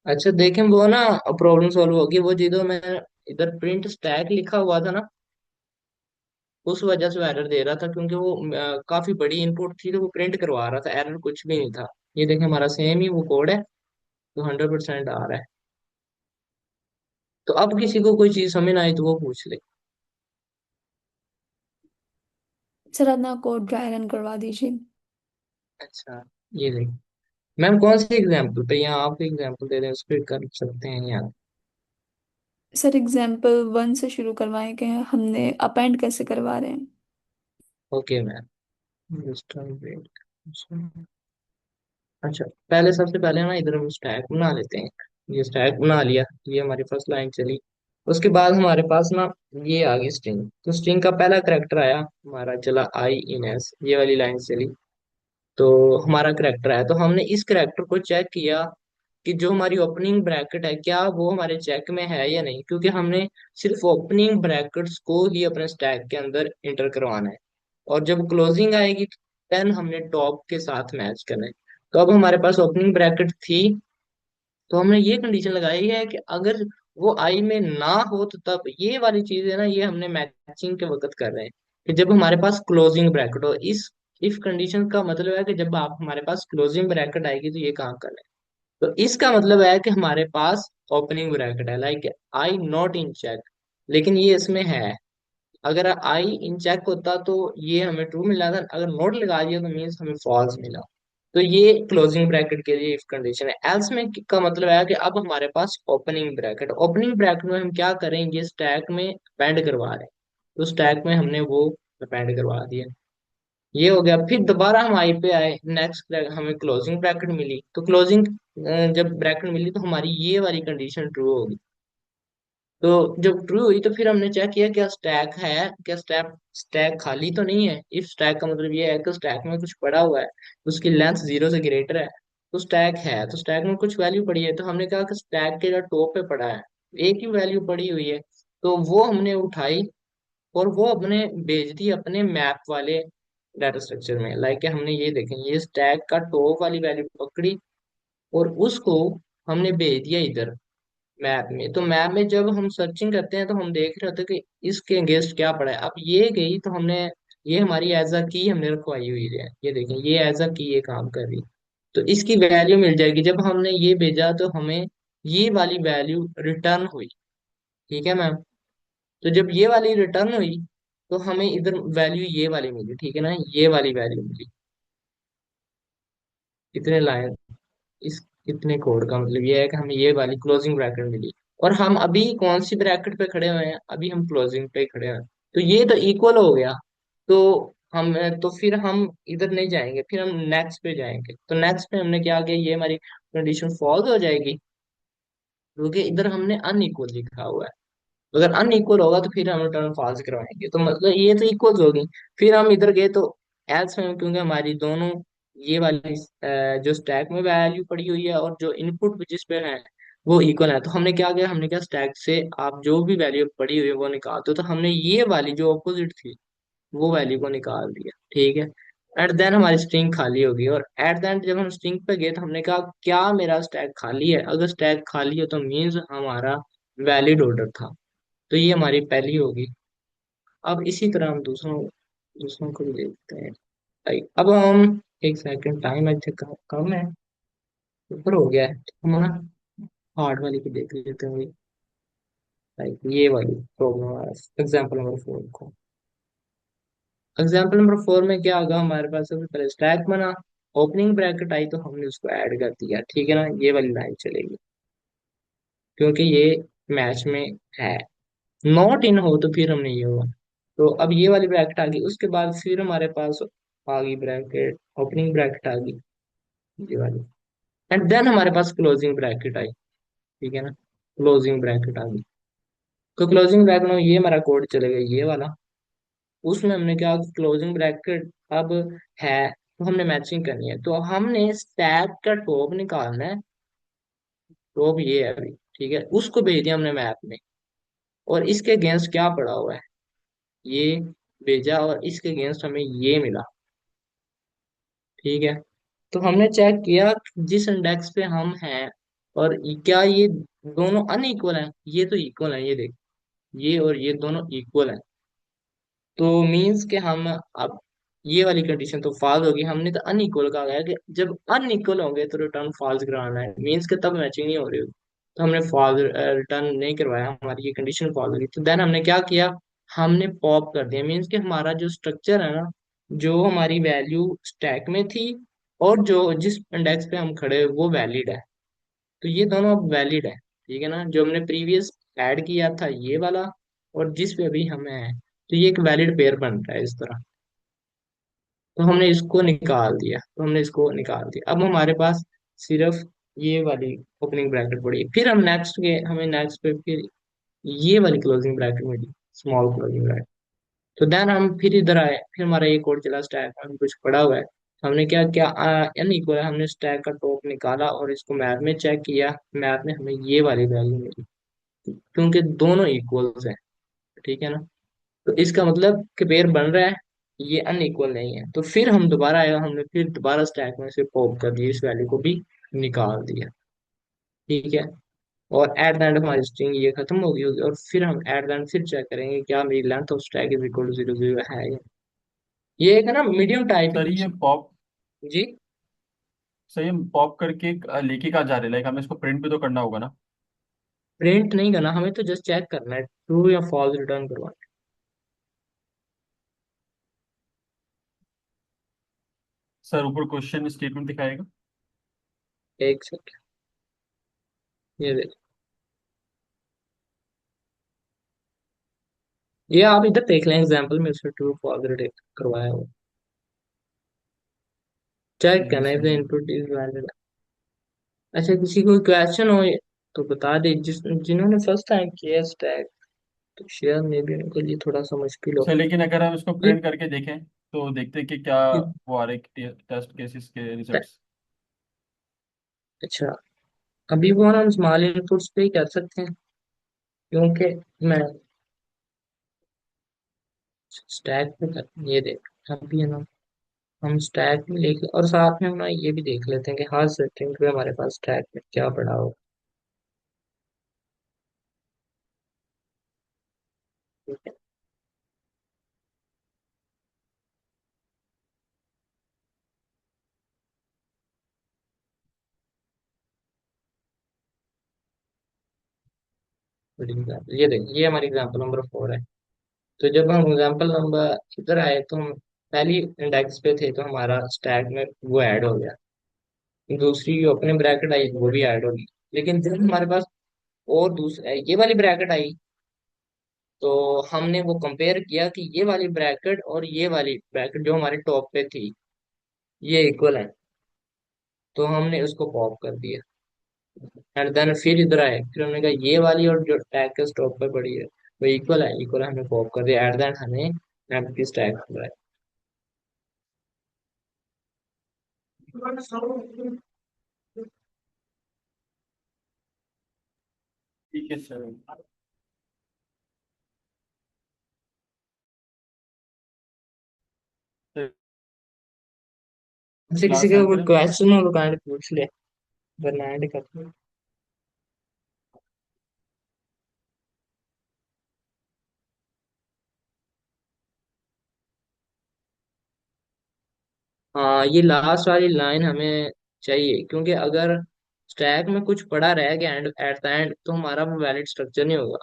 [SPEAKER 4] अच्छा देखें, वो ना प्रॉब्लम सॉल्व होगी, वो जिधर मैं इधर प्रिंट स्टैक लिखा हुआ था ना, उस वजह से एरर दे रहा था, क्योंकि वो काफी बड़ी इनपुट थी, तो वो प्रिंट करवा रहा था, एरर कुछ भी नहीं था। ये देखें, हमारा सेम ही वो कोड है, तो 100% आ रहा है। तो अब किसी को कोई चीज समझ ना आई तो वो पूछ ले।
[SPEAKER 7] सर अपना कोड ड्राई रन करवा दीजिए।
[SPEAKER 4] अच्छा, ये देख मैम, कौन सी एग्जाम्पल पे, यहाँ आप एग्जाम्पल दे रहे हैं उस पर कर सकते हैं यहाँ?
[SPEAKER 7] सर एग्जाम्पल 1 से शुरू करवाए कि हमने अपेंड कैसे करवा रहे हैं।
[SPEAKER 4] Okay ma'am. अच्छा, पहले सबसे पहले ना इधर हम स्टैक बना लेते हैं। ये स्टैक बना लिया, ये हमारी फर्स्ट लाइन चली। उसके बाद हमारे पास ना ये आ गई स्ट्रिंग, तो स्ट्रिंग का पहला करेक्टर आया हमारा, चला आई इन एस, ये वाली लाइन चली। तो हमारा करेक्टर आया, तो हमने इस करेक्टर को चेक किया कि जो हमारी ओपनिंग ब्रैकेट है क्या वो हमारे चेक में है या नहीं, क्योंकि हमने सिर्फ ओपनिंग ब्रैकेट्स को ही अपने स्टैक के अंदर इंटर करवाना है, और जब क्लोजिंग आएगी देन हमने टॉप के साथ मैच करना है। तो अब हमारे पास ओपनिंग ब्रैकेट थी, तो हमने ये कंडीशन लगाई है कि अगर वो आई में ना हो तो तब ये वाली चीज है ना, ये हमने मैचिंग के वक्त कर रहे हैं कि जब हमारे पास क्लोजिंग ब्रैकेट हो। इस इफ कंडीशन का मतलब है कि जब आप हमारे पास क्लोजिंग ब्रैकेट आएगी तो ये काम कर रहे हैं, तो इसका मतलब है कि हमारे पास ओपनिंग ब्रैकेट है, like I not in check, लेकिन ये इसमें है। अगर आई इन चेक होता तो ये हमें ट्रू मिला था, अगर नोट लगा दिया तो मीन्स हमें फॉल्स मिला। तो ये क्लोजिंग ब्रैकेट के लिए इफ कंडीशन है। एल्स में का मतलब है कि अब हमारे पास ओपनिंग ब्रैकेट में हम क्या करेंगे, स्टैक में अपेंड करवा रहे हैं, तो स्टैक में हमने वो अपेंड करवा दिया। ये हो गया। फिर दोबारा हम आई पे आए, नेक्स्ट हमें क्लोजिंग ब्रैकेट मिली, तो क्लोजिंग जब ब्रैकेट मिली तो हमारी ये वाली कंडीशन ट्रू होगी। तो जब ट्रू हुई तो फिर हमने चेक किया क्या स्टैक है, क्या स्टैक स्टैक खाली तो नहीं है। इफ स्टैक का मतलब ये है कि स्टैक में कुछ पड़ा हुआ है, उसकी लेंथ 0 से ग्रेटर है, तो स्टैक है, तो स्टैक में कुछ वैल्यू पड़ी है। तो हमने कहा कि स्टैक के जो टॉप पे पड़ा है एक ही वैल्यू पड़ी हुई है, तो वो हमने उठाई और वो अपने भेज दी अपने मैप वाले डाटा स्ट्रक्चर में। लाइक हमने ये देखें, ये स्टैक का टॉप वाली वैल्यू पकड़ी और उसको हमने भेज दिया इधर मैप में। तो मैप में जब हम सर्चिंग करते हैं तो हम देख रहे होते हैं कि इसके अगेंस्ट क्या पड़ा है। अब ये गई तो हमने ये हमारी एज अ की हमने रखवाई हुई है, ये देखें ये एज अ की ये काम कर रही। तो इसकी वैल्यू मिल जाएगी। जब हमने ये भेजा तो हमें ये वाली वैल्यू रिटर्न हुई। ठीक है मैम। तो जब ये वाली रिटर्न हुई तो हमें इधर वैल्यू ये वाली मिली, ठीक है ना, ये वाली वैल्यू मिली। इतने लाइन इस इतने कोड का मतलब ये है कि हमें ये वाली क्लोजिंग ब्रैकेट मिली। और हम अभी कौन सी ब्रैकेट पे खड़े हुए हैं, अभी हम क्लोजिंग पे खड़े हैं। तो ये तो इक्वल हो गया। तो हम तो फिर हम इधर नहीं जाएंगे, फिर हम नेक्स्ट पे जाएंगे। तो नेक्स्ट पे हमने क्या किया, ये हमारी कंडीशन फॉल्स हो जाएगी क्योंकि इधर हमने अनइक्वल लिखा हुआ है। अगर अनइक्वल होगा तो फिर हम रिटर्न फॉल्स करवाएंगे, तो मतलब ये तो इक्वल होगी। फिर हम इधर गए तो एल्स में, क्योंकि हमारी दोनों ये वाली जो स्टैक में वैल्यू पड़ी हुई है और जो इनपुट जिस पे है वो इक्वल है, तो हमने क्या किया, हमने क्या स्टैक से आप जो भी वैल्यू पड़ी हुई है वो निकाल दो। तो हमने ये वाली जो अपोजिट थी वो वैल्यू को निकाल दिया। ठीक है। एट देन हमारी स्ट्रिंग खाली होगी, और एट देन जब हम स्ट्रिंग पे गए तो हमने कहा क्या मेरा स्टैक खाली है। अगर स्टैक खाली है तो मीन्स हमारा वैलिड ऑर्डर था। तो ये हमारी पहली होगी। अब इसी तरह हम दूसरों दूसरों को भी देखते हैं। लाइक अब हम, एक सेकंड टाइम है कम कम है, ऊपर हो गया है, हम ना हार्ड वाली को देख लेते हैं। लाइक ये वाली प्रॉब्लम, एग्जाम्पल नंबर 4 को। एग्जाम्पल नंबर 4 में क्या होगा, हमारे पास सबसे पहले स्टैक बना, ओपनिंग ब्रैकेट आई तो हमने उसको ऐड कर दिया। ठीक है ना, ये वाली लाइन चलेगी क्योंकि ये मैच में है। नॉट इन हो तो फिर हमने ये हुआ। तो अब ये वाली ब्रैकेट आ गई, उसके बाद फिर हमारे पास आ गई ब्रैकेट, ओपनिंग ब्रैकेट आ गई ये वाली, एंड देन हमारे पास क्लोजिंग ब्रैकेट आई। ठीक है ना, क्लोजिंग ब्रैकेट आ गई। तो क्लोजिंग ब्रैकेट में ये हमारा कोड चलेगा ये वाला। उसमें हमने क्या, क्लोजिंग ब्रैकेट अब है तो हमने मैचिंग करनी है, तो हमने स्टैक का टॉप निकालना है। टॉप ये है अभी, ठीक है, उसको भेज दिया हमने मैप में, और इसके अगेंस्ट क्या पड़ा हुआ है ये भेजा, और इसके अगेंस्ट हमें ये मिला। ठीक है। तो हमने चेक किया जिस इंडेक्स पे हम हैं और क्या ये दोनों अनइक्वल हैं। ये तो इक्वल है, ये देख, ये और ये दोनों इक्वल हैं। तो मीन्स के हम अब ये वाली कंडीशन तो फॉल्स होगी। हमने तो अनइक्वल कहा गया कि जब अनइक्वल होंगे तो रिटर्न फॉल्स कराना है, मीन्स के तब मैचिंग नहीं हो रही होगी। तो हमने फॉल्स रिटर्न नहीं करवाया, हमारी ये कंडीशन फॉल्स होगी। तो देन हमने क्या किया, हमने पॉप कर दिया। मीन्स कि हमारा जो स्ट्रक्चर है ना, जो हमारी वैल्यू स्टैक में थी और जो जिस इंडेक्स पे हम खड़े वो वैलिड है। तो ये दोनों अब वैलिड है। ठीक है ना, जो हमने प्रीवियस ऐड किया था ये वाला और जिस पे अभी हमें है, तो ये एक वैलिड पेयर बन रहा है इस तरह। तो हमने इसको निकाल दिया, तो हमने इसको निकाल दिया। अब हमारे पास सिर्फ ये वाली ओपनिंग ब्रैकेट पड़ी है। फिर हम नेक्स्ट गए, हमें नेक्स्ट पे फिर ये वाली क्लोजिंग ब्रैकेट मिली, स्मॉल क्लोजिंग ब्रैकेट। तो देन हम फिर इधर आए, फिर हमारा ये कोड चला, स्टैक में कुछ पड़ा हुआ है। हमने क्या क्या एन इक्वल है, हमने स्टैक का टॉप निकाला और इसको मैप में चेक किया। मैप में हमें ये वाली वैल्यू मिली क्योंकि दोनों इक्वल्स हैं। ठीक है ना, तो इसका मतलब कि पेयर बन रहा है, ये अनइक्वल नहीं है। तो फिर हम दोबारा आए, हमने फिर दोबारा स्टैक में से पॉप कर दिया, इस वैल्यू को भी निकाल दिया। ठीक है। और एट द एंड हमारी स्ट्रिंग ये खत्म हो गई होगी, और फिर हम एट द एंड फिर चेक करेंगे क्या मेरी length of stack is equal to 0 0 है या। ये एक है ना मीडियम टाइप
[SPEAKER 2] सर ये पॉप,
[SPEAKER 4] जी।
[SPEAKER 2] सर ये पॉप करके लेके कहाँ जा रहे हैं? लाइक हमें इसको प्रिंट भी तो करना होगा ना।
[SPEAKER 4] प्रिंट नहीं करना, हमें तो जस्ट चेक करना है ट्रू या फॉल्स रिटर्न करवाना
[SPEAKER 2] सर ऊपर क्वेश्चन स्टेटमेंट दिखाएगा।
[SPEAKER 4] एक सेकंड, ये देख, ये आप इधर देख लें एग्जांपल में उसने ट्रू फॉल्स करवाया हो। चेक
[SPEAKER 2] सही
[SPEAKER 4] करना इफ द
[SPEAKER 2] सही।
[SPEAKER 4] Input is valid. अच्छा, किसी को क्वेश्चन हो तो बता दे, जिन्होंने फर्स्ट टाइम किया स्टैक, तो शेयर में भी उनके लिए थोड़ा सा मुश्किल हो।
[SPEAKER 2] सर लेकिन अगर हम इसको
[SPEAKER 4] ये,
[SPEAKER 2] प्रिंट करके देखें तो देखते हैं कि क्या
[SPEAKER 4] ये
[SPEAKER 2] वो आ रहे टेस्ट केसेस के रिजल्ट्स।
[SPEAKER 4] अच्छा, अभी वो हम स्मॉल इनपुट्स पे ही कर सकते हैं, क्योंकि मैं स्टैक पे कर, ये देख, अभी है ना, हम स्टैक में लिख और साथ में हम ना ये भी देख लेते हैं कि हर सेटिंग पे हमारे पास स्टैक में क्या पड़ा हो। ठीक है, for example, ये देख, ये हमारी एग्जांपल नंबर 4 है। तो जब हम एग्जांपल नंबर इधर आए तो हम पहली इंडेक्स पे थे, तो हमारा स्टैक में वो ऐड हो गया। दूसरी जो अपने ब्रैकेट आई वो भी ऐड होगी। लेकिन जब हमारे पास और दूसरा ये वाली ब्रैकेट आई, तो हमने वो कंपेयर किया कि ये वाली ब्रैकेट और ये वाली ब्रैकेट जो हमारे टॉप पे थी, ये इक्वल है। तो हमने उसको पॉप कर दिया, एंड देन फिर इधर आए, फिर हमने कहा ये वाली और जो टैग के टॉप पे पड़ी है वो इक्वल है, हमने पॉप कर दिया, एट देन हमें एम्प्टी स्टैक मिला है।
[SPEAKER 2] ठीक है सर।
[SPEAKER 4] किसी किसी
[SPEAKER 2] क्लास
[SPEAKER 4] का
[SPEAKER 2] एंड
[SPEAKER 4] कोई
[SPEAKER 2] करें।
[SPEAKER 4] क्वेश्चन हो तो काइंडली पूछ ले, वरना ऐड कर दो। हाँ, ये लास्ट वाली लाइन हमें चाहिए, क्योंकि अगर स्टैक में कुछ पड़ा रह गया एंड एट द एंड, तो हमारा वो वैलिड स्ट्रक्चर नहीं होगा।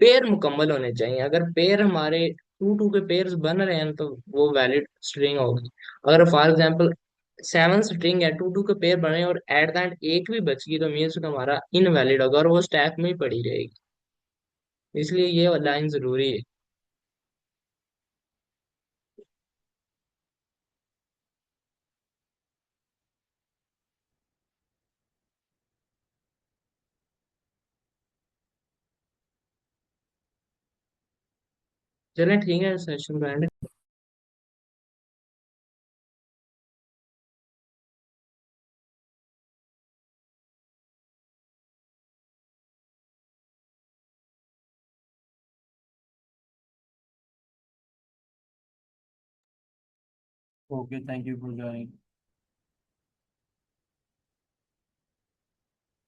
[SPEAKER 4] पेयर मुकम्मल होने चाहिए, अगर पेयर हमारे टू टू के पेयर्स बन रहे हैं तो वो वैलिड स्ट्रिंग होगी। अगर फॉर एग्जांपल 7 स्ट्रिंग है, टू टू के पेयर बने और एट द एंड एक भी बच गई, तो मीन्स हमारा इनवैलिड होगा और वो स्टैक में ही पड़ी रहेगी। इसलिए ये लाइन जरूरी है। चलें, ठीक है, सेशन को and.
[SPEAKER 2] Okay, thank you for joining.